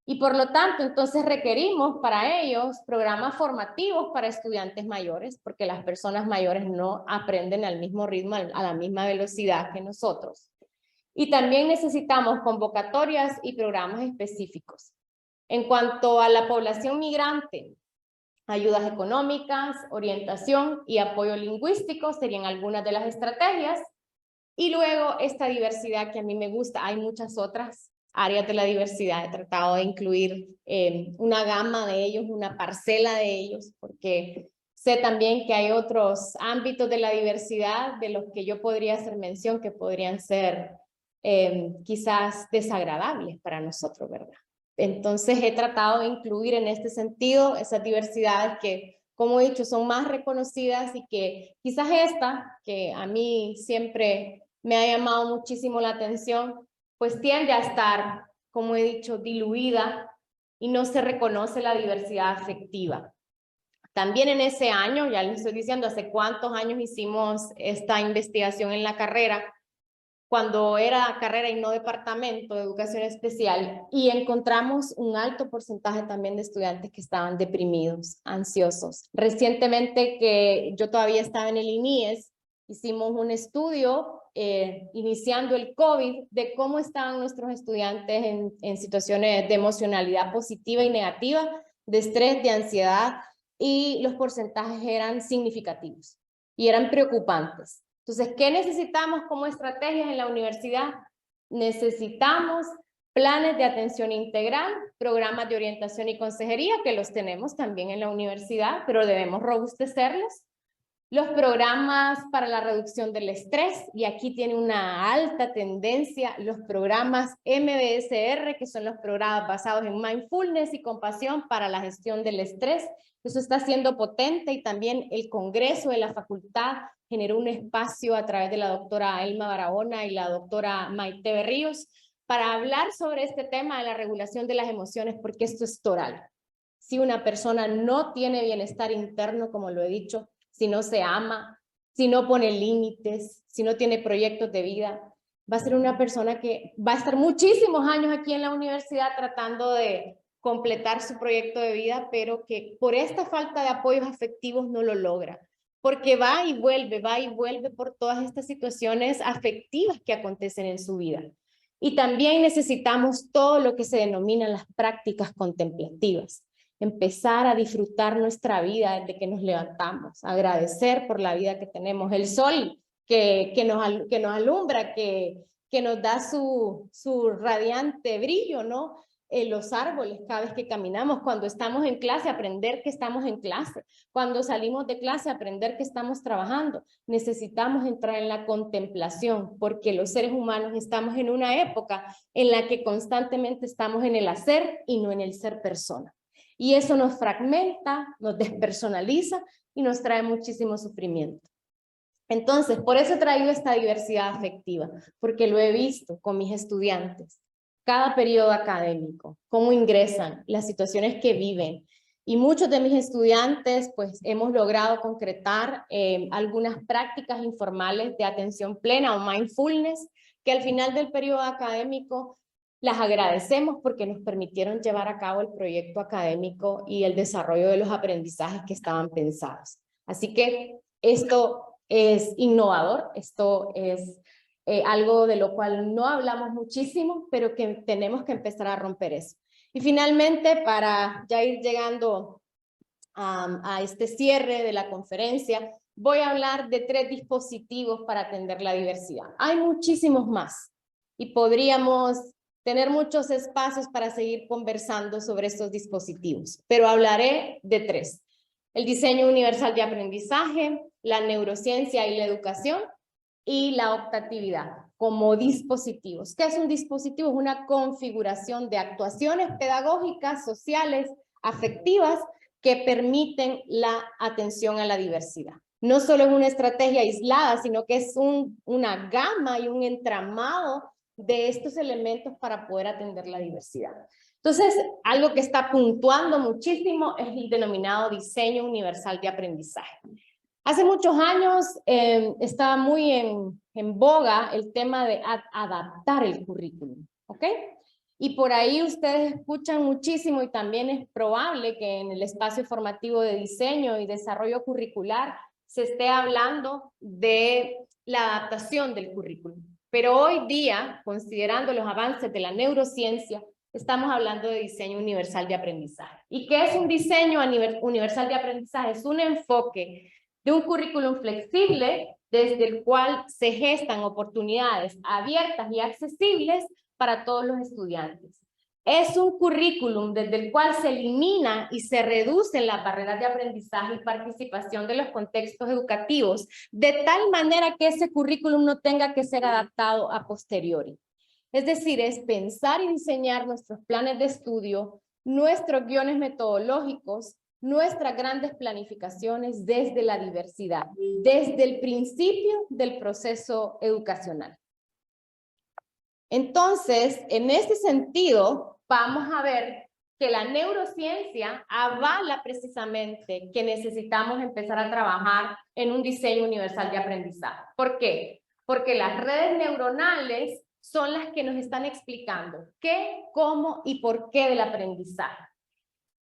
Y por lo tanto, entonces requerimos para ellos programas formativos para estudiantes mayores, porque las personas mayores no aprenden al mismo ritmo, a la misma velocidad que nosotros. Y también necesitamos convocatorias y programas específicos. En cuanto a la población migrante, ayudas económicas, orientación y apoyo lingüístico serían algunas de las estrategias. Y luego esta diversidad que a mí me gusta, hay muchas otras áreas de la diversidad, he tratado de incluir una gama de ellos, una parcela de ellos, porque sé también que hay otros ámbitos de la diversidad de los que yo podría hacer mención que podrían ser quizás desagradables para nosotros, ¿verdad? Entonces he tratado de incluir en este sentido esas diversidades que, como he dicho, son más reconocidas y que quizás esta, que a mí siempre me ha llamado muchísimo la atención, pues tiende a estar, como he dicho, diluida y no se reconoce la diversidad afectiva. También en ese año, ya les estoy diciendo hace cuántos años hicimos esta investigación en la carrera, cuando era carrera y no departamento de educación especial, y encontramos un alto porcentaje también de estudiantes que estaban deprimidos, ansiosos. Recientemente, que yo todavía estaba en el INIES, hicimos un estudio iniciando el COVID de cómo estaban nuestros estudiantes en situaciones de emocionalidad positiva y negativa, de estrés, de ansiedad, y los porcentajes eran significativos y eran preocupantes. Entonces, ¿qué necesitamos como estrategias en la universidad? Necesitamos planes de atención integral, programas de orientación y consejería, que los tenemos también en la universidad, pero debemos robustecerlos. Los programas para la reducción del estrés, y aquí tiene una alta tendencia, los programas MBSR, que son los programas basados en mindfulness y compasión para la gestión del estrés. Eso está siendo potente, y también el Congreso de la Facultad generó un espacio a través de la doctora Elma Barahona y la doctora Maite Berríos para hablar sobre este tema de la regulación de las emociones, porque esto es toral. Si una persona no tiene bienestar interno, como lo he dicho, si no se ama, si no pone límites, si no tiene proyectos de vida, va a ser una persona que va a estar muchísimos años aquí en la universidad tratando de completar su proyecto de vida, pero que por esta falta de apoyos afectivos no lo logra, porque va y vuelve por todas estas situaciones afectivas que acontecen en su vida. Y también necesitamos todo lo que se denominan las prácticas contemplativas. Empezar a disfrutar nuestra vida desde que nos levantamos, agradecer por la vida que tenemos, el sol que nos alumbra, que nos da su radiante brillo, ¿no? Los árboles cada vez que caminamos, cuando estamos en clase, aprender que estamos en clase, cuando salimos de clase, aprender que estamos trabajando. Necesitamos entrar en la contemplación, porque los seres humanos estamos en una época en la que constantemente estamos en el hacer y no en el ser persona. Y eso nos fragmenta, nos despersonaliza y nos trae muchísimo sufrimiento. Entonces, por eso he traído esta diversidad afectiva, porque lo he visto con mis estudiantes, cada periodo académico, cómo ingresan, las situaciones que viven. Y muchos de mis estudiantes, pues, hemos logrado concretar algunas prácticas informales de atención plena o mindfulness, que al final del periodo académico las agradecemos porque nos permitieron llevar a cabo el proyecto académico y el desarrollo de los aprendizajes que estaban pensados. Así que esto es innovador, esto es algo de lo cual no hablamos muchísimo, pero que tenemos que empezar a romper eso. Y finalmente, para ya ir llegando a este cierre de la conferencia, voy a hablar de 3 dispositivos para atender la diversidad. Hay muchísimos más y podríamos tener muchos espacios para seguir conversando sobre estos dispositivos, pero hablaré de 3. El diseño universal de aprendizaje, la neurociencia y la educación, y la optatividad como dispositivos. ¿Qué es un dispositivo? Es una configuración de actuaciones pedagógicas, sociales, afectivas, que permiten la atención a la diversidad. No solo es una estrategia aislada, sino que es una gama y un entramado de estos elementos para poder atender la diversidad. Entonces, algo que está puntuando muchísimo es el denominado diseño universal de aprendizaje. Hace muchos años estaba muy en boga el tema de adaptar el currículum, ¿ok? Y por ahí ustedes escuchan muchísimo, y también es probable que en el espacio formativo de diseño y desarrollo curricular se esté hablando de la adaptación del currículum. Pero hoy día, considerando los avances de la neurociencia, estamos hablando de diseño universal de aprendizaje. ¿Y qué es un diseño universal de aprendizaje? Es un enfoque de un currículum flexible desde el cual se gestan oportunidades abiertas y accesibles para todos los estudiantes. Es un currículum desde el cual se elimina y se reducen las barreras de aprendizaje y participación de los contextos educativos, de tal manera que ese currículum no tenga que ser adaptado a posteriori. Es decir, es pensar y diseñar nuestros planes de estudio, nuestros guiones metodológicos, nuestras grandes planificaciones desde la diversidad, desde el principio del proceso educacional. Entonces, en este sentido, vamos a ver que la neurociencia avala precisamente que necesitamos empezar a trabajar en un diseño universal de aprendizaje. ¿Por qué? porque las redes neuronales son las que nos están explicando qué, cómo y por qué del aprendizaje.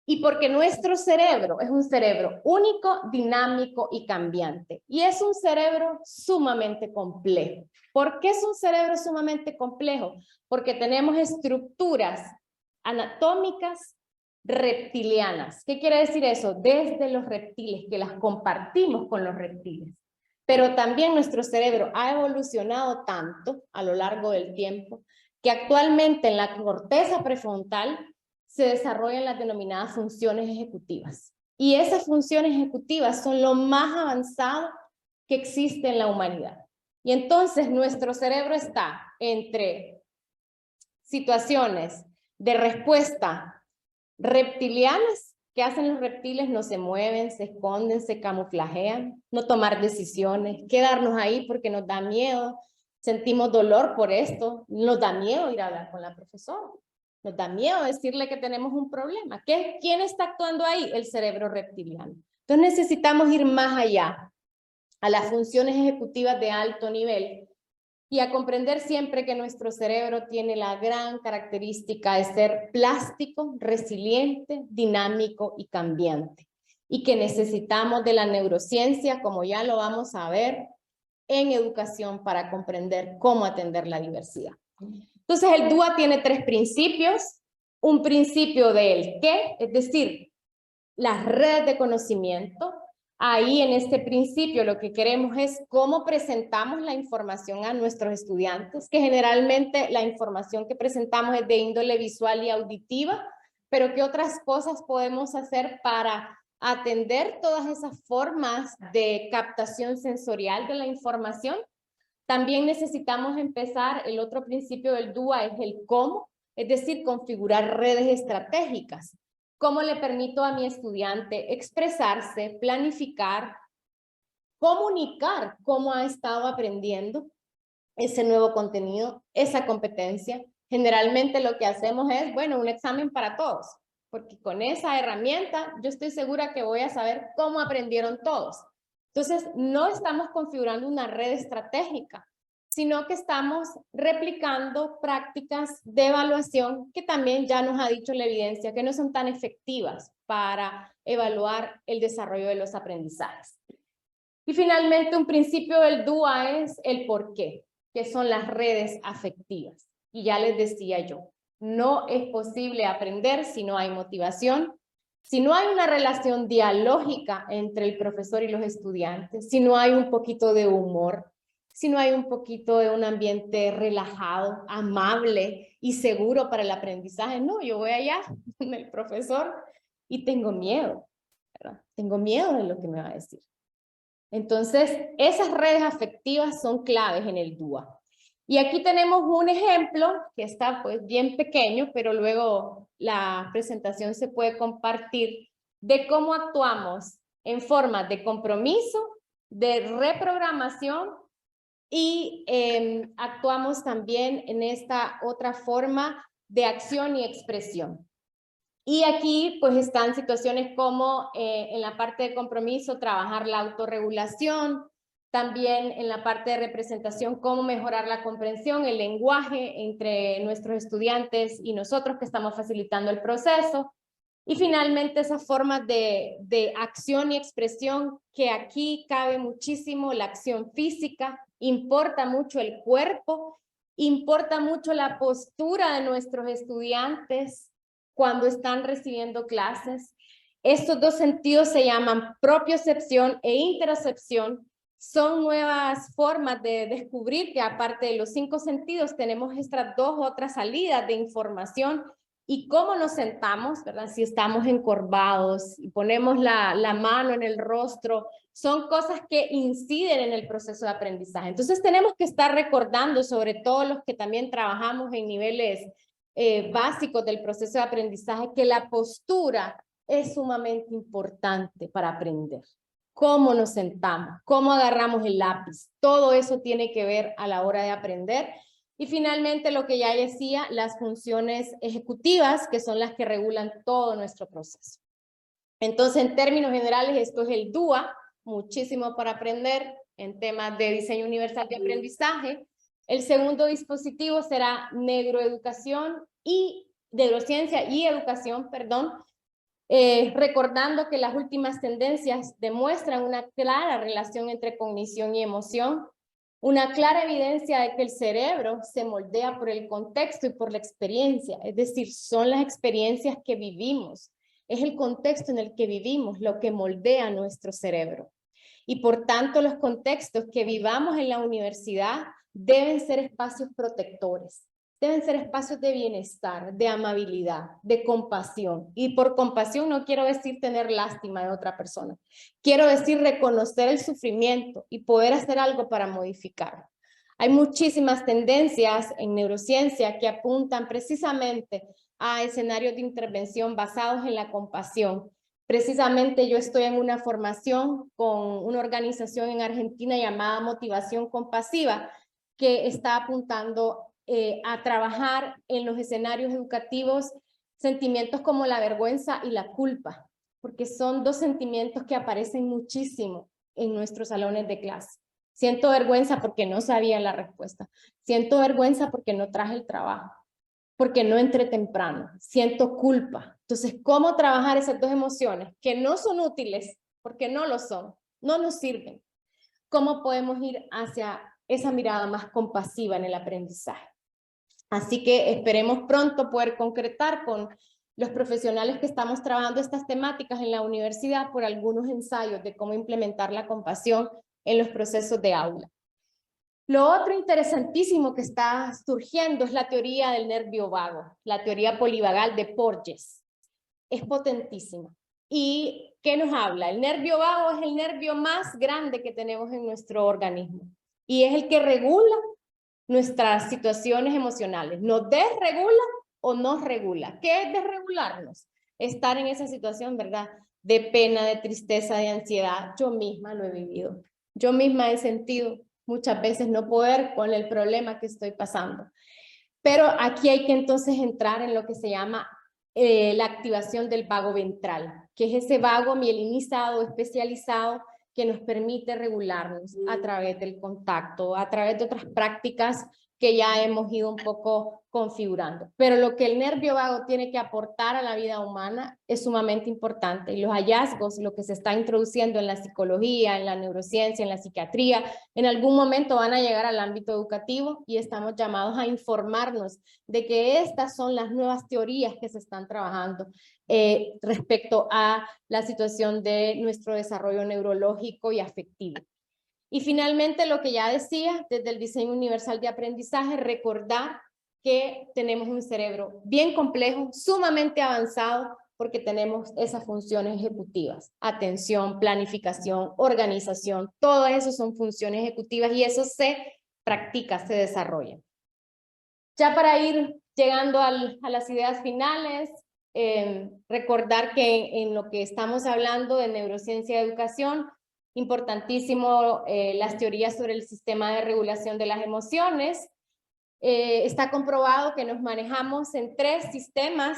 Y porque nuestro cerebro es un cerebro único, dinámico y cambiante. Y es un cerebro sumamente complejo. ¿Por qué es un cerebro sumamente complejo? Porque tenemos estructuras anatómicas reptilianas. ¿Qué quiere decir eso? Desde los reptiles, que las compartimos con los reptiles. Pero también nuestro cerebro ha evolucionado tanto a lo largo del tiempo que actualmente en la corteza prefrontal se desarrollan las denominadas funciones ejecutivas. Y esas funciones ejecutivas son lo más avanzado que existe en la humanidad. Y entonces nuestro cerebro está entre situaciones de respuesta reptilianas. ¿Qué hacen los reptiles? No se mueven, se esconden, se camuflajean, no tomar decisiones, quedarnos ahí porque nos da miedo, sentimos dolor por esto, nos da miedo ir a hablar con la profesora. Nos da miedo decirle que tenemos un problema. ¿Quién está actuando ahí? El cerebro reptiliano. Entonces necesitamos ir más allá, a las funciones ejecutivas de alto nivel y a comprender siempre que nuestro cerebro tiene la gran característica de ser plástico, resiliente, dinámico y cambiante. Y que necesitamos de la neurociencia, como ya lo vamos a ver, en educación para comprender cómo atender la diversidad. Entonces el DUA tiene 3 principios. Un principio del qué, es decir, las redes de conocimiento. Ahí en este principio lo que queremos es cómo presentamos la información a nuestros estudiantes, que generalmente la información que presentamos es de índole visual y auditiva, pero qué otras cosas podemos hacer para atender todas esas formas de captación sensorial de la información. También necesitamos empezar, el otro principio del DUA es el cómo, es decir, configurar redes estratégicas. ¿Cómo le permito a mi estudiante expresarse, planificar, comunicar cómo ha estado aprendiendo ese nuevo contenido, esa competencia? Generalmente lo que hacemos es, bueno, un examen para todos, porque con esa herramienta yo estoy segura que voy a saber cómo aprendieron todos. Entonces, no estamos configurando una red estratégica, sino que estamos replicando prácticas de evaluación que también ya nos ha dicho la evidencia que no son tan efectivas para evaluar el desarrollo de los aprendizajes. Y finalmente, un principio del DUA es el por qué, que son las redes afectivas. Y ya les decía yo, no es posible aprender si no hay motivación, si no hay una relación dialógica entre el profesor y los estudiantes, si no hay un poquito de humor, si no hay un poquito de un ambiente relajado, amable y seguro para el aprendizaje. No, yo voy allá con el profesor y tengo miedo, ¿verdad? Tengo miedo de lo que me va a decir. Entonces, esas redes afectivas son claves en el DUA. Y aquí tenemos un ejemplo que está pues bien pequeño, pero luego la presentación se puede compartir de cómo actuamos en formas de compromiso, de reprogramación y actuamos también en esta otra forma de acción y expresión. Y aquí pues están situaciones como en la parte de compromiso, trabajar la autorregulación, también en la parte de representación, cómo mejorar la comprensión, el lenguaje entre nuestros estudiantes y nosotros que estamos facilitando el proceso. Y finalmente esas formas de acción y expresión, que aquí cabe muchísimo la acción física, importa mucho el cuerpo, importa mucho la postura de nuestros estudiantes cuando están recibiendo clases. Estos 2 sentidos se llaman propiocepción e interocepción. Son nuevas formas de descubrir que aparte de los 5 sentidos tenemos estas 2 otras salidas de información. Y cómo nos sentamos, ¿verdad? Si estamos encorvados y ponemos la mano en el rostro, son cosas que inciden en el proceso de aprendizaje. Entonces tenemos que estar recordando, sobre todo los que también trabajamos en niveles básicos del proceso de aprendizaje, que la postura es sumamente importante para aprender. Cómo nos sentamos, cómo agarramos el lápiz, todo eso tiene que ver a la hora de aprender. Y finalmente lo que ya decía, las funciones ejecutivas, que son las que regulan todo nuestro proceso. Entonces, en términos generales, esto es el DUA, muchísimo para aprender, en temas de diseño universal de aprendizaje. El segundo dispositivo será neurociencia y educación, perdón, recordando que las últimas tendencias demuestran una clara relación entre cognición y emoción, una clara evidencia de que el cerebro se moldea por el contexto y por la experiencia, es decir, son las experiencias que vivimos, es el contexto en el que vivimos lo que moldea nuestro cerebro. Y por tanto, los contextos que vivamos en la universidad deben ser espacios protectores, deben ser espacios de bienestar, de amabilidad, de compasión. Y por compasión no quiero decir tener lástima de otra persona, quiero decir reconocer el sufrimiento y poder hacer algo para modificarlo. Hay muchísimas tendencias en neurociencia que apuntan precisamente a escenarios de intervención basados en la compasión. Precisamente yo estoy en una formación con una organización en Argentina llamada Motivación Compasiva, que está apuntando a trabajar en los escenarios educativos sentimientos como la vergüenza y la culpa, porque son dos sentimientos que aparecen muchísimo en nuestros salones de clase. Siento vergüenza porque no sabía la respuesta. Siento vergüenza porque no traje el trabajo, porque no entré temprano. Siento culpa. Entonces, ¿cómo trabajar esas dos emociones que no son útiles, porque no lo son, no nos sirven? ¿Cómo podemos ir hacia esa mirada más compasiva en el aprendizaje? Así que esperemos pronto poder concretar con los profesionales que estamos trabajando estas temáticas en la universidad por algunos ensayos de cómo implementar la compasión en los procesos de aula. Lo otro interesantísimo que está surgiendo es la teoría del nervio vago, la teoría polivagal de Porges. Es potentísima. ¿Y qué nos habla? El nervio vago es el nervio más grande que tenemos en nuestro organismo y es el que regula nuestras situaciones emocionales. ¿Nos desregula o nos regula? ¿Qué es desregularnos? Estar en esa situación, ¿verdad? De pena, de tristeza, de ansiedad. Yo misma lo he vivido. Yo misma he sentido muchas veces no poder con el problema que estoy pasando. Pero aquí hay que entonces entrar en lo que se llama la activación del vago ventral, que es ese vago mielinizado, especializado, que nos permite regularnos a través del contacto, a través de otras prácticas que ya hemos ido un poco configurando. Pero lo que el nervio vago tiene que aportar a la vida humana es sumamente importante. Y los hallazgos, lo que se está introduciendo en la psicología, en la neurociencia, en la psiquiatría, en algún momento van a llegar al ámbito educativo y estamos llamados a informarnos de que estas son las nuevas teorías que se están trabajando respecto a la situación de nuestro desarrollo neurológico y afectivo. Y finalmente, lo que ya decía, desde el diseño universal de aprendizaje, recordar que tenemos un cerebro bien complejo, sumamente avanzado, porque tenemos esas funciones ejecutivas, atención, planificación, organización, todo eso son funciones ejecutivas y eso se practica, se desarrolla. Ya para ir llegando a las ideas finales, recordar que en lo que estamos hablando de neurociencia de educación, importantísimo las teorías sobre el sistema de regulación de las emociones. Está comprobado que nos manejamos en 3 sistemas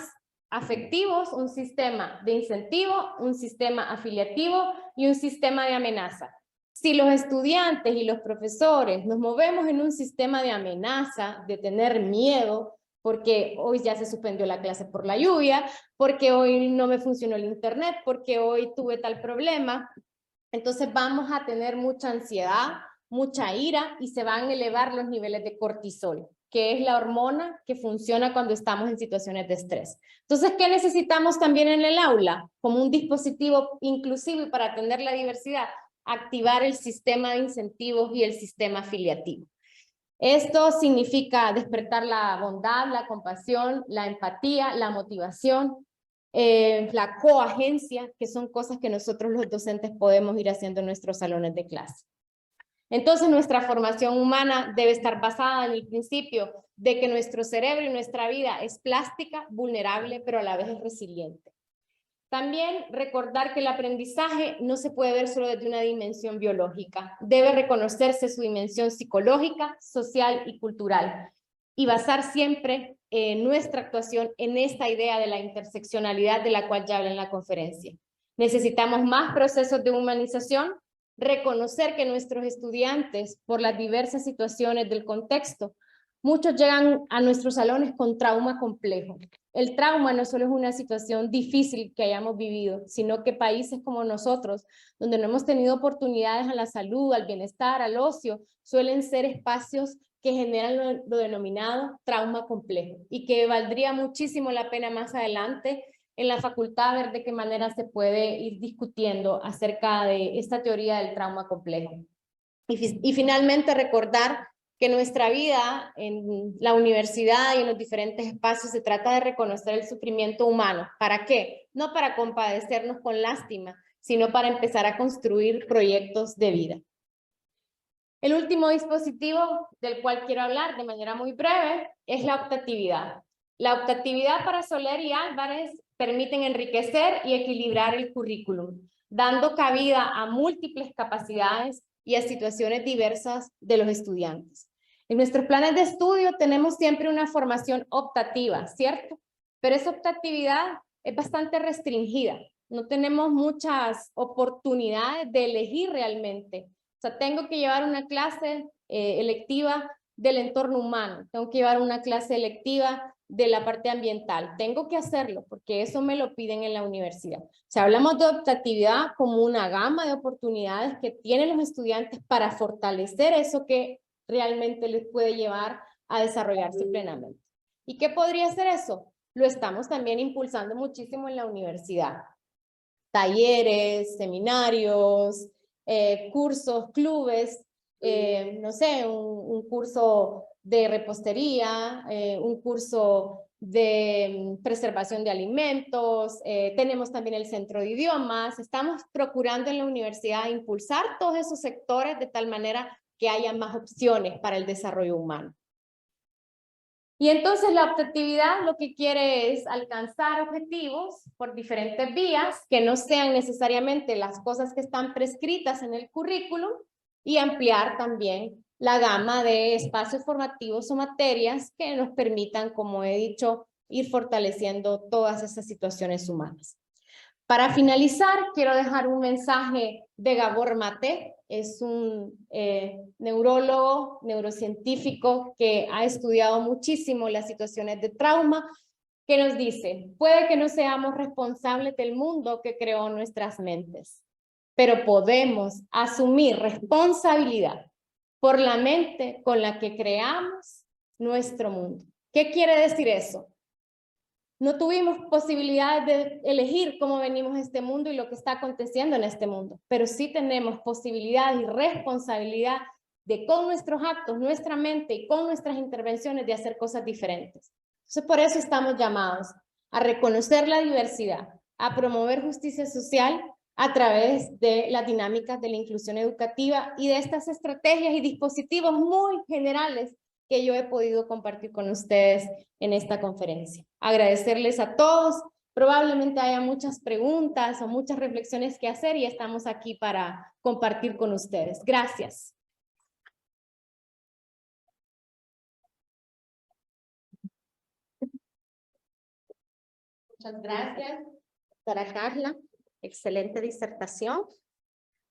afectivos, un sistema de incentivo, un sistema afiliativo y un sistema de amenaza. Si los estudiantes y los profesores nos movemos en un sistema de amenaza, de tener miedo, porque hoy ya se suspendió la clase por la lluvia, porque hoy no me funcionó el internet, porque hoy tuve tal problema, entonces vamos a tener mucha ansiedad, mucha ira y se van a elevar los niveles de cortisol, que es la hormona que funciona cuando estamos en situaciones de estrés. Entonces, ¿qué necesitamos también en el aula? Como un dispositivo inclusivo para atender la diversidad, activar el sistema de incentivos y el sistema afiliativo. Esto significa despertar la bondad, la compasión, la empatía, la motivación, la coagencia, que son cosas que nosotros los docentes podemos ir haciendo en nuestros salones de clase. Entonces, nuestra formación humana debe estar basada en el principio de que nuestro cerebro y nuestra vida es plástica, vulnerable, pero a la vez es resiliente. También recordar que el aprendizaje no se puede ver solo desde una dimensión biológica. Debe reconocerse su dimensión psicológica, social y cultural. Y basar siempre nuestra actuación en esta idea de la interseccionalidad de la cual ya hablé en la conferencia. Necesitamos más procesos de humanización, reconocer que nuestros estudiantes, por las diversas situaciones del contexto, muchos llegan a nuestros salones con trauma complejo. El trauma no solo es una situación difícil que hayamos vivido, sino que países como nosotros, donde no hemos tenido oportunidades a la salud, al bienestar, al ocio, suelen ser espacios que generan lo denominado trauma complejo y que valdría muchísimo la pena más adelante en la facultad ver de qué manera se puede ir discutiendo acerca de esta teoría del trauma complejo. Y finalmente recordar que nuestra vida en la universidad y en los diferentes espacios se trata de reconocer el sufrimiento humano. ¿Para qué? No para compadecernos con lástima, sino para empezar a construir proyectos de vida. El último dispositivo del cual quiero hablar de manera muy breve es la optatividad. La optatividad para Soler y Álvarez permiten enriquecer y equilibrar el currículum, dando cabida a múltiples capacidades y a situaciones diversas de los estudiantes. En nuestros planes de estudio tenemos siempre una formación optativa, ¿cierto? Pero esa optatividad es bastante restringida. No tenemos muchas oportunidades de elegir realmente. O sea, tengo que llevar una clase electiva del entorno humano, tengo que llevar una clase electiva de la parte ambiental. Tengo que hacerlo porque eso me lo piden en la universidad. O sea, hablamos de optatividad como una gama de oportunidades que tienen los estudiantes para fortalecer eso que realmente les puede llevar a desarrollarse plenamente. ¿Y qué podría ser eso? Lo estamos también impulsando muchísimo en la universidad. Talleres, seminarios, cursos, clubes, no sé, un curso de repostería, un curso de preservación de alimentos, tenemos también el centro de idiomas, estamos procurando en la universidad impulsar todos esos sectores de tal manera que haya más opciones para el desarrollo humano. Y entonces la optatividad lo que quiere es alcanzar objetivos por diferentes vías que no sean necesariamente las cosas que están prescritas en el currículum y ampliar también la gama de espacios formativos o materias que nos permitan, como he dicho, ir fortaleciendo todas esas situaciones humanas. Para finalizar, quiero dejar un mensaje de Gabor Mate. Es un neurólogo, neurocientífico que ha estudiado muchísimo las situaciones de trauma, que nos dice, puede que no seamos responsables del mundo que creó nuestras mentes, pero podemos asumir responsabilidad por la mente con la que creamos nuestro mundo. ¿Qué quiere decir eso? No tuvimos posibilidades de elegir cómo venimos a este mundo y lo que está aconteciendo en este mundo, pero sí tenemos posibilidad y responsabilidad de con nuestros actos, nuestra mente y con nuestras intervenciones de hacer cosas diferentes. Entonces, por eso estamos llamados a reconocer la diversidad, a promover justicia social a través de las dinámicas de la inclusión educativa y de estas estrategias y dispositivos muy generales que yo he podido compartir con ustedes en esta conferencia. Agradecerles a todos. Probablemente haya muchas preguntas o muchas reflexiones que hacer y estamos aquí para compartir con ustedes. Gracias. Muchas gracias, doctora Carla. Excelente disertación.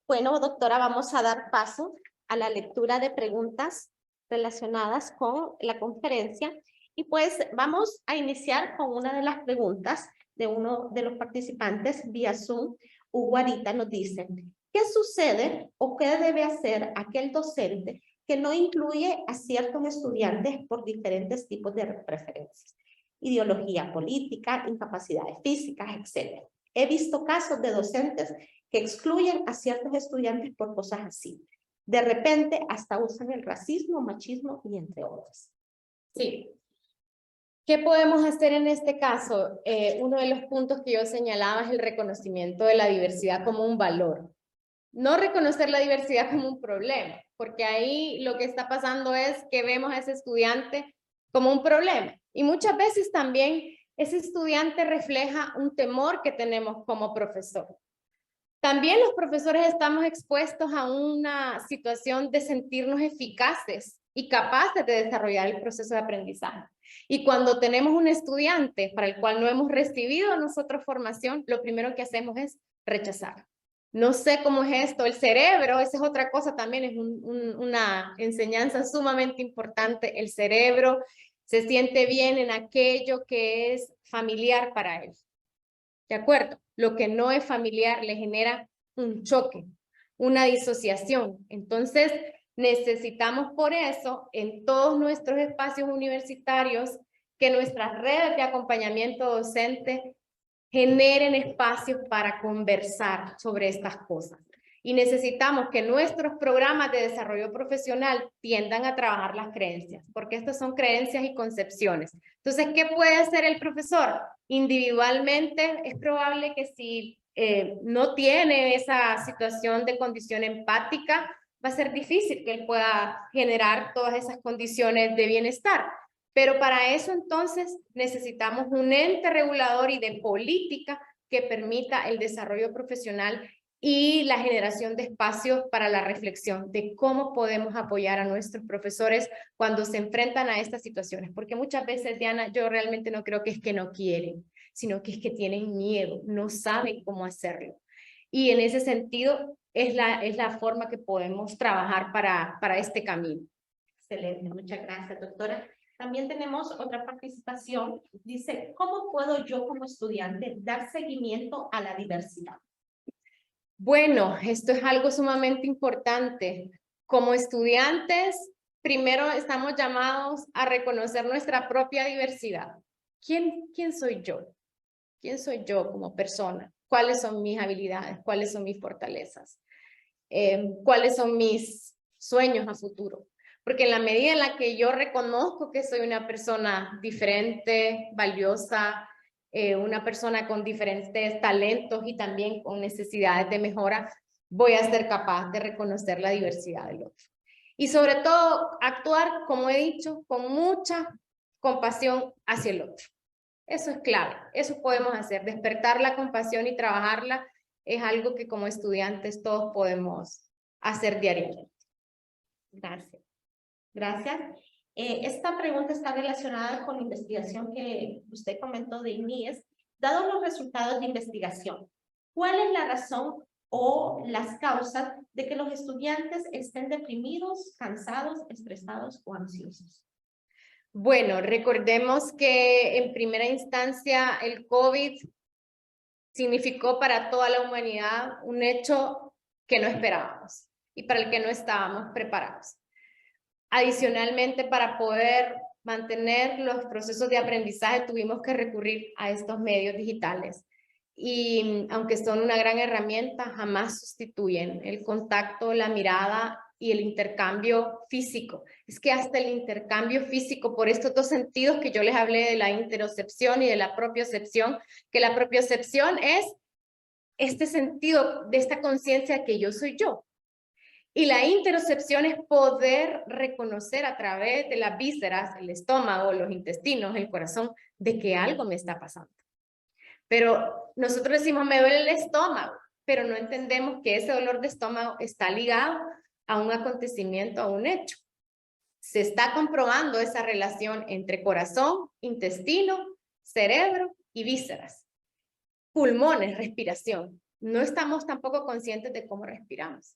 Bueno, doctora, vamos a dar paso a la lectura de preguntas relacionadas con la conferencia. Y pues vamos a iniciar con una de las preguntas de uno de los participantes vía Zoom. Hugo Arita nos dice, ¿qué sucede o qué debe hacer aquel docente que no incluye a ciertos estudiantes por diferentes tipos de preferencias? Ideología política, incapacidades físicas, etc. He visto casos de docentes que excluyen a ciertos estudiantes por cosas así. De repente hasta usan el racismo, machismo y entre otros. Sí. ¿Qué podemos hacer en este caso? Uno de los puntos que yo señalaba es el reconocimiento de la diversidad como un valor. No reconocer la diversidad como un problema, porque ahí lo que está pasando es que vemos a ese estudiante como un problema. Y muchas veces también ese estudiante refleja un temor que tenemos como profesor. También los profesores estamos expuestos a una situación de sentirnos eficaces y capaces de desarrollar el proceso de aprendizaje. Y cuando tenemos un estudiante para el cual no hemos recibido nosotros formación, lo primero que hacemos es rechazar. No sé cómo es esto, el cerebro, esa es otra cosa también, es una enseñanza sumamente importante. El cerebro se siente bien en aquello que es familiar para él. ¿De acuerdo? Lo que no es familiar le genera un choque, una disociación. Entonces, necesitamos por eso en todos nuestros espacios universitarios que nuestras redes de acompañamiento docente generen espacios para conversar sobre estas cosas. Y necesitamos que nuestros programas de desarrollo profesional tiendan a trabajar las creencias, porque estas son creencias y concepciones. Entonces, ¿qué puede hacer el profesor? Individualmente, es probable que si no tiene esa situación de condición empática, va a ser difícil que él pueda generar todas esas condiciones de bienestar. Pero para eso entonces necesitamos un ente regulador y de política que permita el desarrollo profesional y la generación de espacios para la reflexión de cómo podemos apoyar a nuestros profesores cuando se enfrentan a estas situaciones. Porque muchas veces, Diana, yo realmente no creo que es que no quieren, sino que es que tienen miedo, no saben cómo hacerlo. Y en ese sentido es la forma que podemos trabajar para este camino. Excelente, muchas gracias, doctora. También tenemos otra participación. Dice, ¿cómo puedo yo como estudiante dar seguimiento a la diversidad? Bueno, esto es algo sumamente importante. Como estudiantes, primero estamos llamados a reconocer nuestra propia diversidad. ¿Quién soy yo? ¿Quién soy yo como persona? ¿Cuáles son mis habilidades? ¿Cuáles son mis fortalezas? ¿Cuáles son mis sueños a futuro? Porque en la medida en la que yo reconozco que soy una persona diferente, valiosa, una persona con diferentes talentos y también con necesidades de mejora, voy a ser capaz de reconocer la diversidad del otro. Y sobre todo, actuar, como he dicho, con mucha compasión hacia el otro. Eso es clave, eso podemos hacer, despertar la compasión y trabajarla es algo que como estudiantes todos podemos hacer diariamente. Gracias. Gracias. Esta pregunta está relacionada con la investigación que usted comentó de INIES. Dado los resultados de investigación, ¿cuál es la razón o las causas de que los estudiantes estén deprimidos, cansados, estresados o ansiosos? Bueno, recordemos que en primera instancia el COVID significó para toda la humanidad un hecho que no esperábamos y para el que no estábamos preparados. Adicionalmente, para poder mantener los procesos de aprendizaje, tuvimos que recurrir a estos medios digitales. Y aunque son una gran herramienta, jamás sustituyen el contacto, la mirada y el intercambio físico. Es que hasta el intercambio físico, por estos dos sentidos que yo les hablé de la interocepción y de la propiocepción, que la propiocepción es este sentido de esta conciencia que yo soy yo. Y la interocepción es poder reconocer a través de las vísceras, el estómago, los intestinos, el corazón, de que algo me está pasando. Pero nosotros decimos, me duele el estómago, pero no entendemos que ese dolor de estómago está ligado a un acontecimiento, a un hecho. Se está comprobando esa relación entre corazón, intestino, cerebro y vísceras. Pulmones, respiración. No estamos tampoco conscientes de cómo respiramos.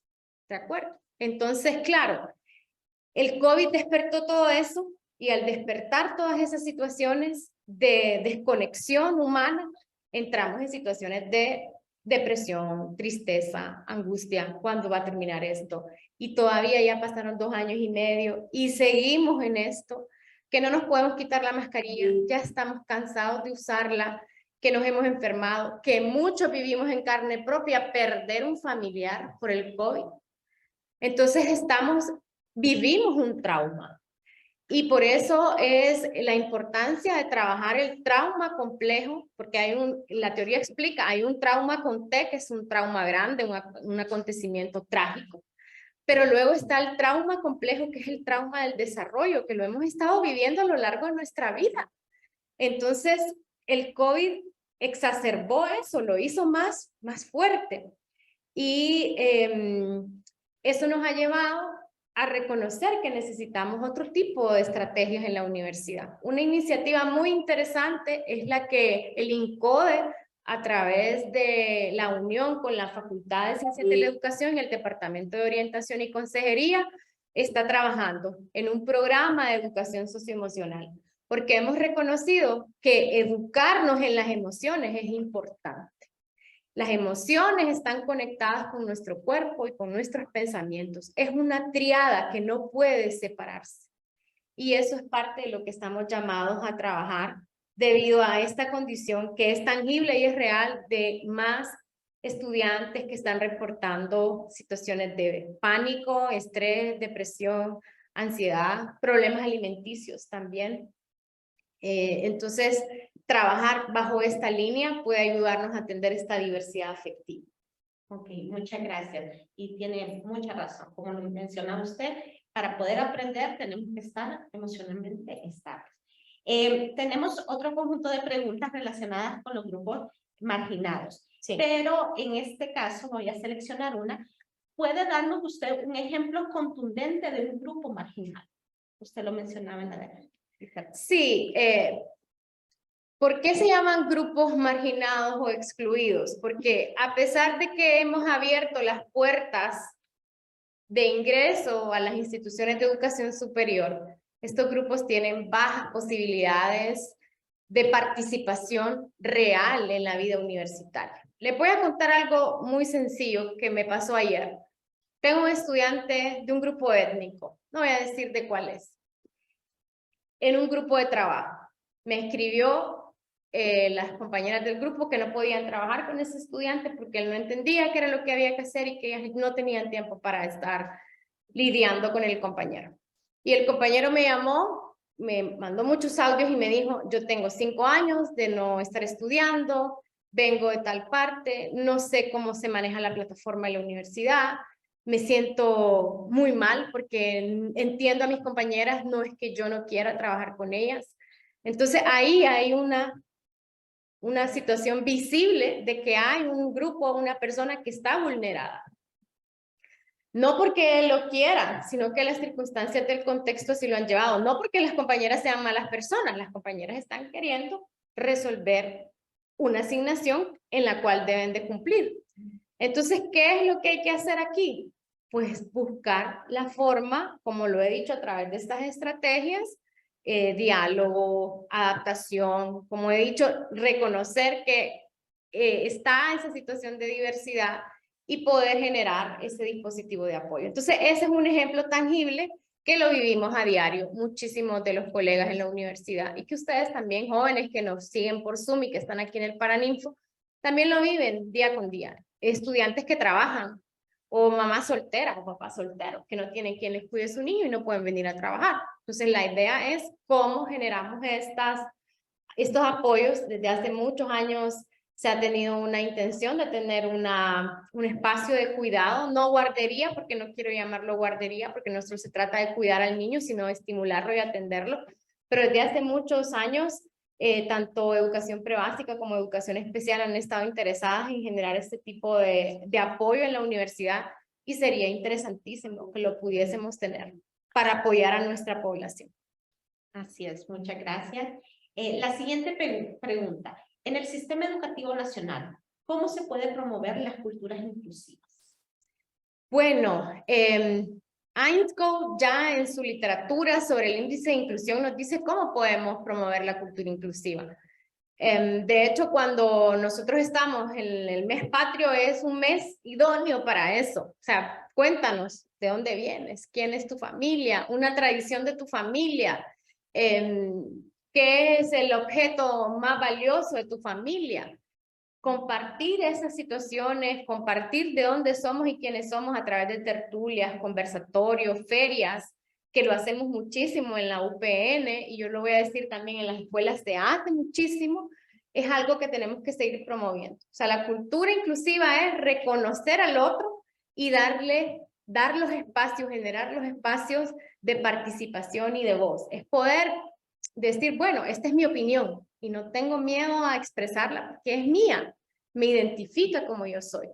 ¿De acuerdo? Entonces, claro, el COVID despertó todo eso y al despertar todas esas situaciones de desconexión humana, entramos en situaciones de depresión, tristeza, angustia. ¿Cuándo va a terminar esto? Y todavía ya pasaron 2 años y medio y seguimos en esto, que no nos podemos quitar la mascarilla, ya estamos cansados de usarla, que nos hemos enfermado, que muchos vivimos en carne propia, perder un familiar por el COVID. Entonces vivimos un trauma y por eso es la importancia de trabajar el trauma complejo, porque la teoría explica, hay un trauma con T, que es un trauma grande, un acontecimiento trágico, pero luego está el trauma complejo, que es el trauma del desarrollo, que lo hemos estado viviendo a lo largo de nuestra vida. Entonces, el COVID exacerbó eso, lo hizo más fuerte y eso nos ha llevado a reconocer que necesitamos otro tipo de estrategias en la universidad. Una iniciativa muy interesante es la que el INCODE a través de la unión con la Facultad de Ciencias de la Educación y el Departamento de Orientación y Consejería, está trabajando en un programa de educación socioemocional, porque hemos reconocido que educarnos en las emociones es importante. Las emociones están conectadas con nuestro cuerpo y con nuestros pensamientos. Es una triada que no puede separarse. Y eso es parte de lo que estamos llamados a trabajar debido a esta condición que es tangible y es real de más estudiantes que están reportando situaciones de pánico, estrés, depresión, ansiedad, problemas alimenticios también. Entonces, trabajar bajo esta línea puede ayudarnos a atender esta diversidad afectiva. Ok, muchas gracias. Y tiene mucha razón. Como lo menciona usted, para poder aprender tenemos que estar emocionalmente estables. Tenemos otro conjunto de preguntas relacionadas con los grupos marginados. Sí. Pero en este caso voy a seleccionar una. ¿Puede darnos usted un ejemplo contundente de un grupo marginado? Usted lo mencionaba en la disertación. Sí, ¿por qué se llaman grupos marginados o excluidos? Porque a pesar de que hemos abierto las puertas de ingreso a las instituciones de educación superior, estos grupos tienen bajas posibilidades de participación real en la vida universitaria. Les voy a contar algo muy sencillo que me pasó ayer. Tengo un estudiante de un grupo étnico, no voy a decir de cuál es, en un grupo de trabajo. Me escribió las compañeras del grupo que no podían trabajar con ese estudiante porque él no entendía qué era lo que había que hacer y que ellas no tenían tiempo para estar lidiando con el compañero. Y el compañero me llamó, me mandó muchos audios y me dijo, yo tengo 5 años de no estar estudiando, vengo de tal parte, no sé cómo se maneja la plataforma de la universidad, me siento muy mal porque entiendo a mis compañeras, no es que yo no quiera trabajar con ellas. Entonces ahí hay una situación visible de que hay un grupo, una persona que está vulnerada. No porque él lo quiera, sino que las circunstancias del contexto sí lo han llevado. No porque las compañeras sean malas personas, las compañeras están queriendo resolver una asignación en la cual deben de cumplir. Entonces, ¿qué es lo que hay que hacer aquí? Pues buscar la forma, como lo he dicho a través de estas estrategias, diálogo, adaptación, como he dicho, reconocer que está esa situación de diversidad y poder generar ese dispositivo de apoyo. Entonces, ese es un ejemplo tangible que lo vivimos a diario, muchísimos de los colegas en la universidad y que ustedes también, jóvenes que nos siguen por Zoom y que están aquí en el Paraninfo, también lo viven día con día. Estudiantes que trabajan o mamás solteras o papás solteros que no tienen quien les cuide a su niño y no pueden venir a trabajar. Entonces, la idea es cómo generamos estos apoyos. Desde hace muchos años se ha tenido una intención de tener un espacio de cuidado, no guardería, porque no quiero llamarlo guardería, porque no solo se trata de cuidar al niño, sino de estimularlo y atenderlo. Pero desde hace muchos años, tanto educación prebásica como educación especial han estado interesadas en generar este tipo de apoyo en la universidad y sería interesantísimo que lo pudiésemos tener para apoyar a nuestra población. Así es, muchas gracias. La siguiente pregunta. En el sistema educativo nacional, ¿cómo se puede promover las culturas inclusivas? Bueno, Ainscow ya en su literatura sobre el índice de inclusión nos dice cómo podemos promover la cultura inclusiva. De hecho, cuando nosotros estamos en el mes patrio es un mes idóneo para eso. O sea, cuéntanos de dónde vienes, quién es tu familia, una tradición de tu familia, qué es el objeto más valioso de tu familia. Compartir esas situaciones, compartir de dónde somos y quiénes somos a través de tertulias, conversatorios, ferias, que lo hacemos muchísimo en la UPN y yo lo voy a decir también en las escuelas de arte muchísimo, es algo que tenemos que seguir promoviendo. O sea, la cultura inclusiva es reconocer al otro y dar los espacios, generar los espacios de participación y de voz. Es poder decir, bueno, esta es mi opinión y no tengo miedo a expresarla porque es mía, me identifica como yo soy.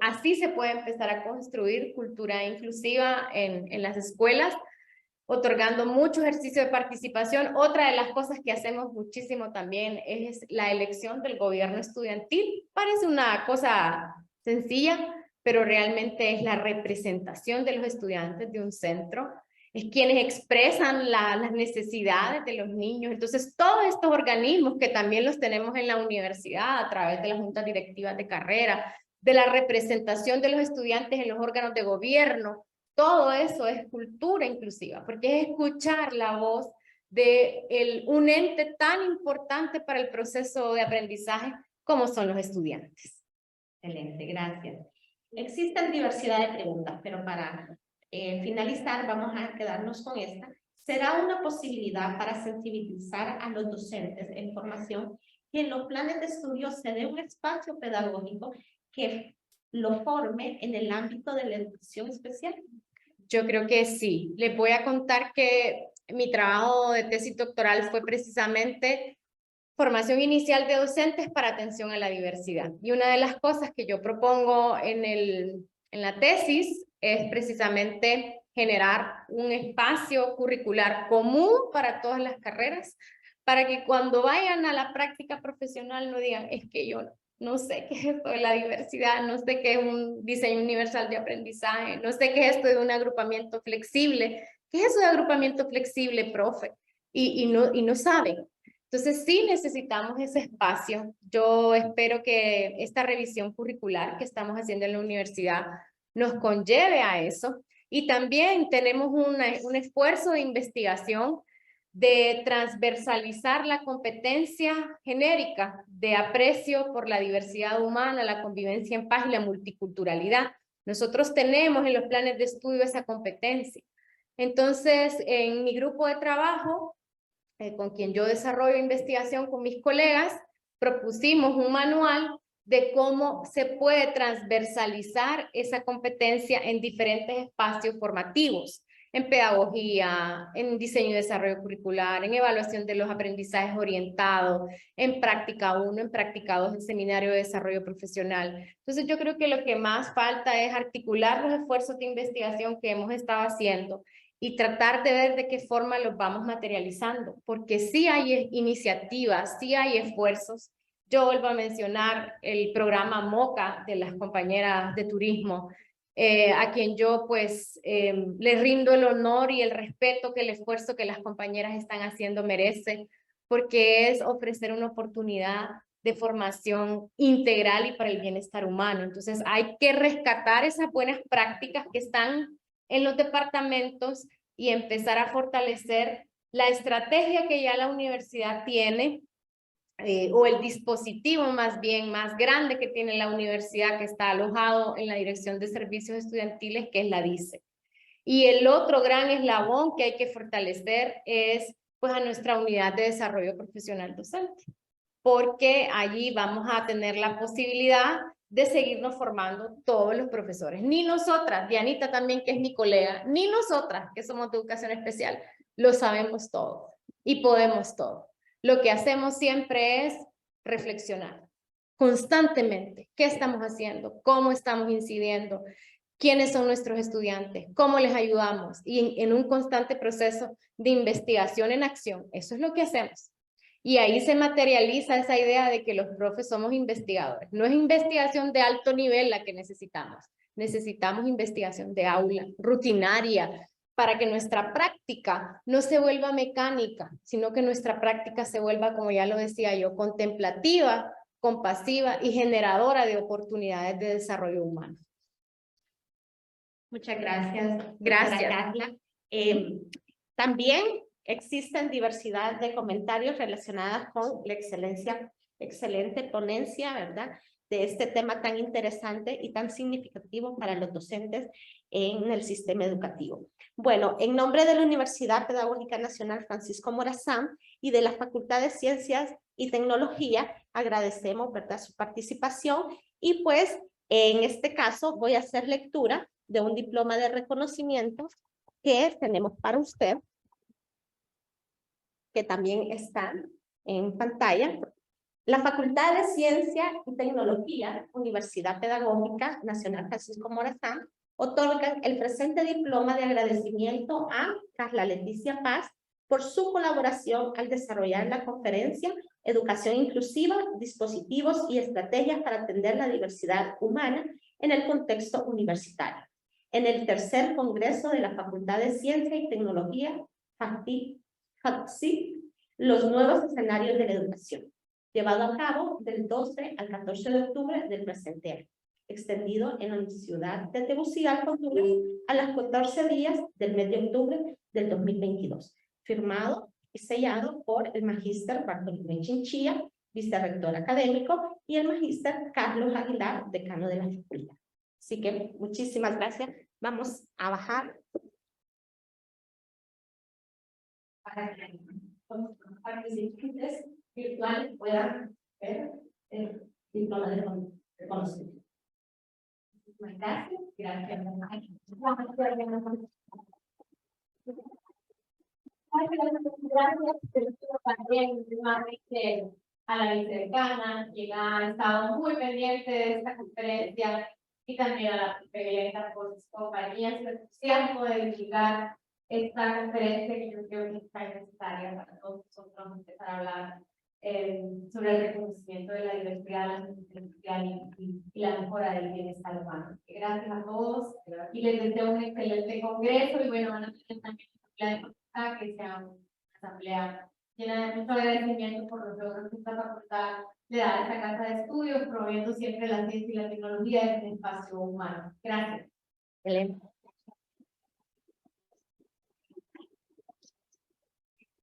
Así se puede empezar a construir cultura inclusiva en las escuelas otorgando mucho ejercicio de participación. Otra de las cosas que hacemos muchísimo también es la elección del gobierno estudiantil. Parece una cosa sencilla, pero realmente es la representación de los estudiantes de un centro, es quienes expresan las necesidades de los niños. Entonces, todos estos organismos que también los tenemos en la universidad a través de las juntas directivas de carrera, de la representación de los estudiantes en los órganos de gobierno, todo eso es cultura inclusiva, porque es escuchar la voz de un ente tan importante para el proceso de aprendizaje como son los estudiantes. Excelente, gracias. Existen diversidad de preguntas, pero para finalizar vamos a quedarnos con esta. ¿Será una posibilidad para sensibilizar a los docentes en formación que en los planes de estudio se dé un espacio pedagógico que lo forme en el ámbito de la educación especial? Yo creo que sí. Les voy a contar que mi trabajo de tesis doctoral fue precisamente formación inicial de docentes para atención a la diversidad. Y una de las cosas que yo propongo en la tesis es precisamente generar un espacio curricular común para todas las carreras, para que cuando vayan a la práctica profesional no digan, es que yo no sé qué es esto de la diversidad, no sé qué es un diseño universal de aprendizaje, no sé qué es esto de un agrupamiento flexible. ¿Qué es eso de agrupamiento flexible, profe? Y no saben. Entonces sí necesitamos ese espacio. Yo espero que esta revisión curricular que estamos haciendo en la universidad nos conlleve a eso. Y también tenemos un esfuerzo de investigación de transversalizar la competencia genérica de aprecio por la diversidad humana, la convivencia en paz y la multiculturalidad. Nosotros tenemos en los planes de estudio esa competencia. Entonces, en mi grupo de trabajo, con quien yo desarrollo investigación con mis colegas, propusimos un manual de cómo se puede transversalizar esa competencia en diferentes espacios formativos, en pedagogía, en diseño y desarrollo curricular, en evaluación de los aprendizajes orientados, en práctica 1, en práctica 2, en seminario de desarrollo profesional. Entonces yo creo que lo que más falta es articular los esfuerzos de investigación que hemos estado haciendo y tratar de ver de qué forma los vamos materializando, porque sí hay iniciativas, sí hay esfuerzos. Yo vuelvo a mencionar el programa MOCA de las compañeras de turismo, a quien yo pues les rindo el honor y el respeto que el esfuerzo que las compañeras están haciendo merece, porque es ofrecer una oportunidad de formación integral y para el bienestar humano. Entonces hay que rescatar esas buenas prácticas que están en los departamentos y empezar a fortalecer la estrategia que ya la universidad tiene, o el dispositivo más bien más grande que tiene la universidad, que está alojado en la Dirección de Servicios Estudiantiles, que es la DICE. Y el otro gran eslabón que hay que fortalecer es pues a nuestra unidad de desarrollo profesional docente, porque allí vamos a tener la posibilidad de seguirnos formando todos los profesores. Ni nosotras, Dianita también, que es mi colega, ni nosotras, que somos de educación especial, lo sabemos todo y podemos todo. Lo que hacemos siempre es reflexionar constantemente. ¿Qué estamos haciendo? ¿Cómo estamos incidiendo? ¿Quiénes son nuestros estudiantes? ¿Cómo les ayudamos? Y en un constante proceso de investigación en acción. Eso es lo que hacemos. Y ahí se materializa esa idea de que los profes somos investigadores. No es investigación de alto nivel la que necesitamos. Necesitamos investigación de aula, rutinaria, para que nuestra práctica no se vuelva mecánica, sino que nuestra práctica se vuelva, como ya lo decía yo, contemplativa, compasiva y generadora de oportunidades de desarrollo humano. Muchas gracias. Gracias. Carla. También existen diversidad de comentarios relacionados con la excelente ponencia, ¿verdad? De este tema tan interesante y tan significativo para los docentes en el sistema educativo. Bueno, en nombre de la Universidad Pedagógica Nacional Francisco Morazán y de la Facultad de Ciencias y Tecnología, agradecemos, ¿verdad?, su participación y pues en este caso voy a hacer lectura de un diploma de reconocimiento que tenemos para usted, que también está en pantalla. La Facultad de Ciencia y Tecnología, Universidad Pedagógica Nacional Francisco Morazán, otorgan el presente diploma de agradecimiento a Carla Leticia Paz por su colaboración al desarrollar la conferencia Educación Inclusiva, Dispositivos y Estrategias para atender la diversidad humana en el contexto universitario, en el tercer Congreso de la Facultad de Ciencia y Tecnología, FACCIT, los nuevos escenarios de la educación, llevado a cabo del 12 al 14 de octubre del presente año, extendido en la ciudad de Tegucigalpa, Honduras, a los 14 días del mes de octubre del 2022, firmado y sellado por el magíster Bartolomé Chinchilla, vicerrector académico, y el magíster Carlos Aguilar, decano de la facultad. Así que muchísimas gracias. Vamos a bajar para que los participantes virtuales puedan ver el diploma de conocimiento. Muchísimas gracias. Gracias. Gracias también nuevamente a la vicedecana, quien ha estado muy pendiente de esta conferencia, y también a la presidenta por sus compañías, su entusiasmo de divulgar esta conferencia que yo creo que está necesaria para todos nosotros empezar a hablar sobre el reconocimiento de la diversidad, la sostenibilidad social y la mejora del bienestar humano. Gracias a todos y les deseo un excelente congreso y bueno, van a tener también que sea una asamblea llena de mucho agradecimiento por los logros que esta facultad le da a esta casa de estudios, promoviendo siempre la ciencia y la tecnología en el espacio humano. Gracias. Excelente.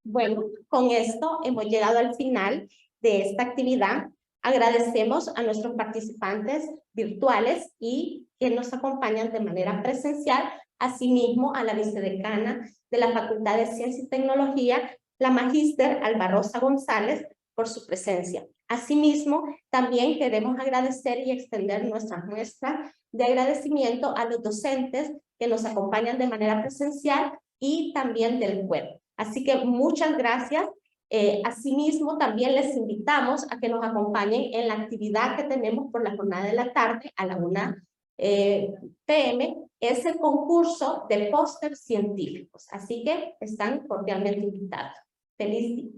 Bueno, con esto hemos llegado al final de esta actividad. Agradecemos a nuestros participantes virtuales y que nos acompañan de manera presencial, asimismo a la vicedecana de la Facultad de Ciencia y Tecnología, la magíster Alba Rosa González, por su presencia. Asimismo, también queremos agradecer y extender nuestra muestra de agradecimiento a los docentes que nos acompañan de manera presencial y también del web. Así que muchas gracias. Asimismo, también les invitamos a que nos acompañen en la actividad que tenemos por la jornada de la tarde a la 1 p.m. Es el concurso de póster científicos. Así que están cordialmente invitados. Feliz día.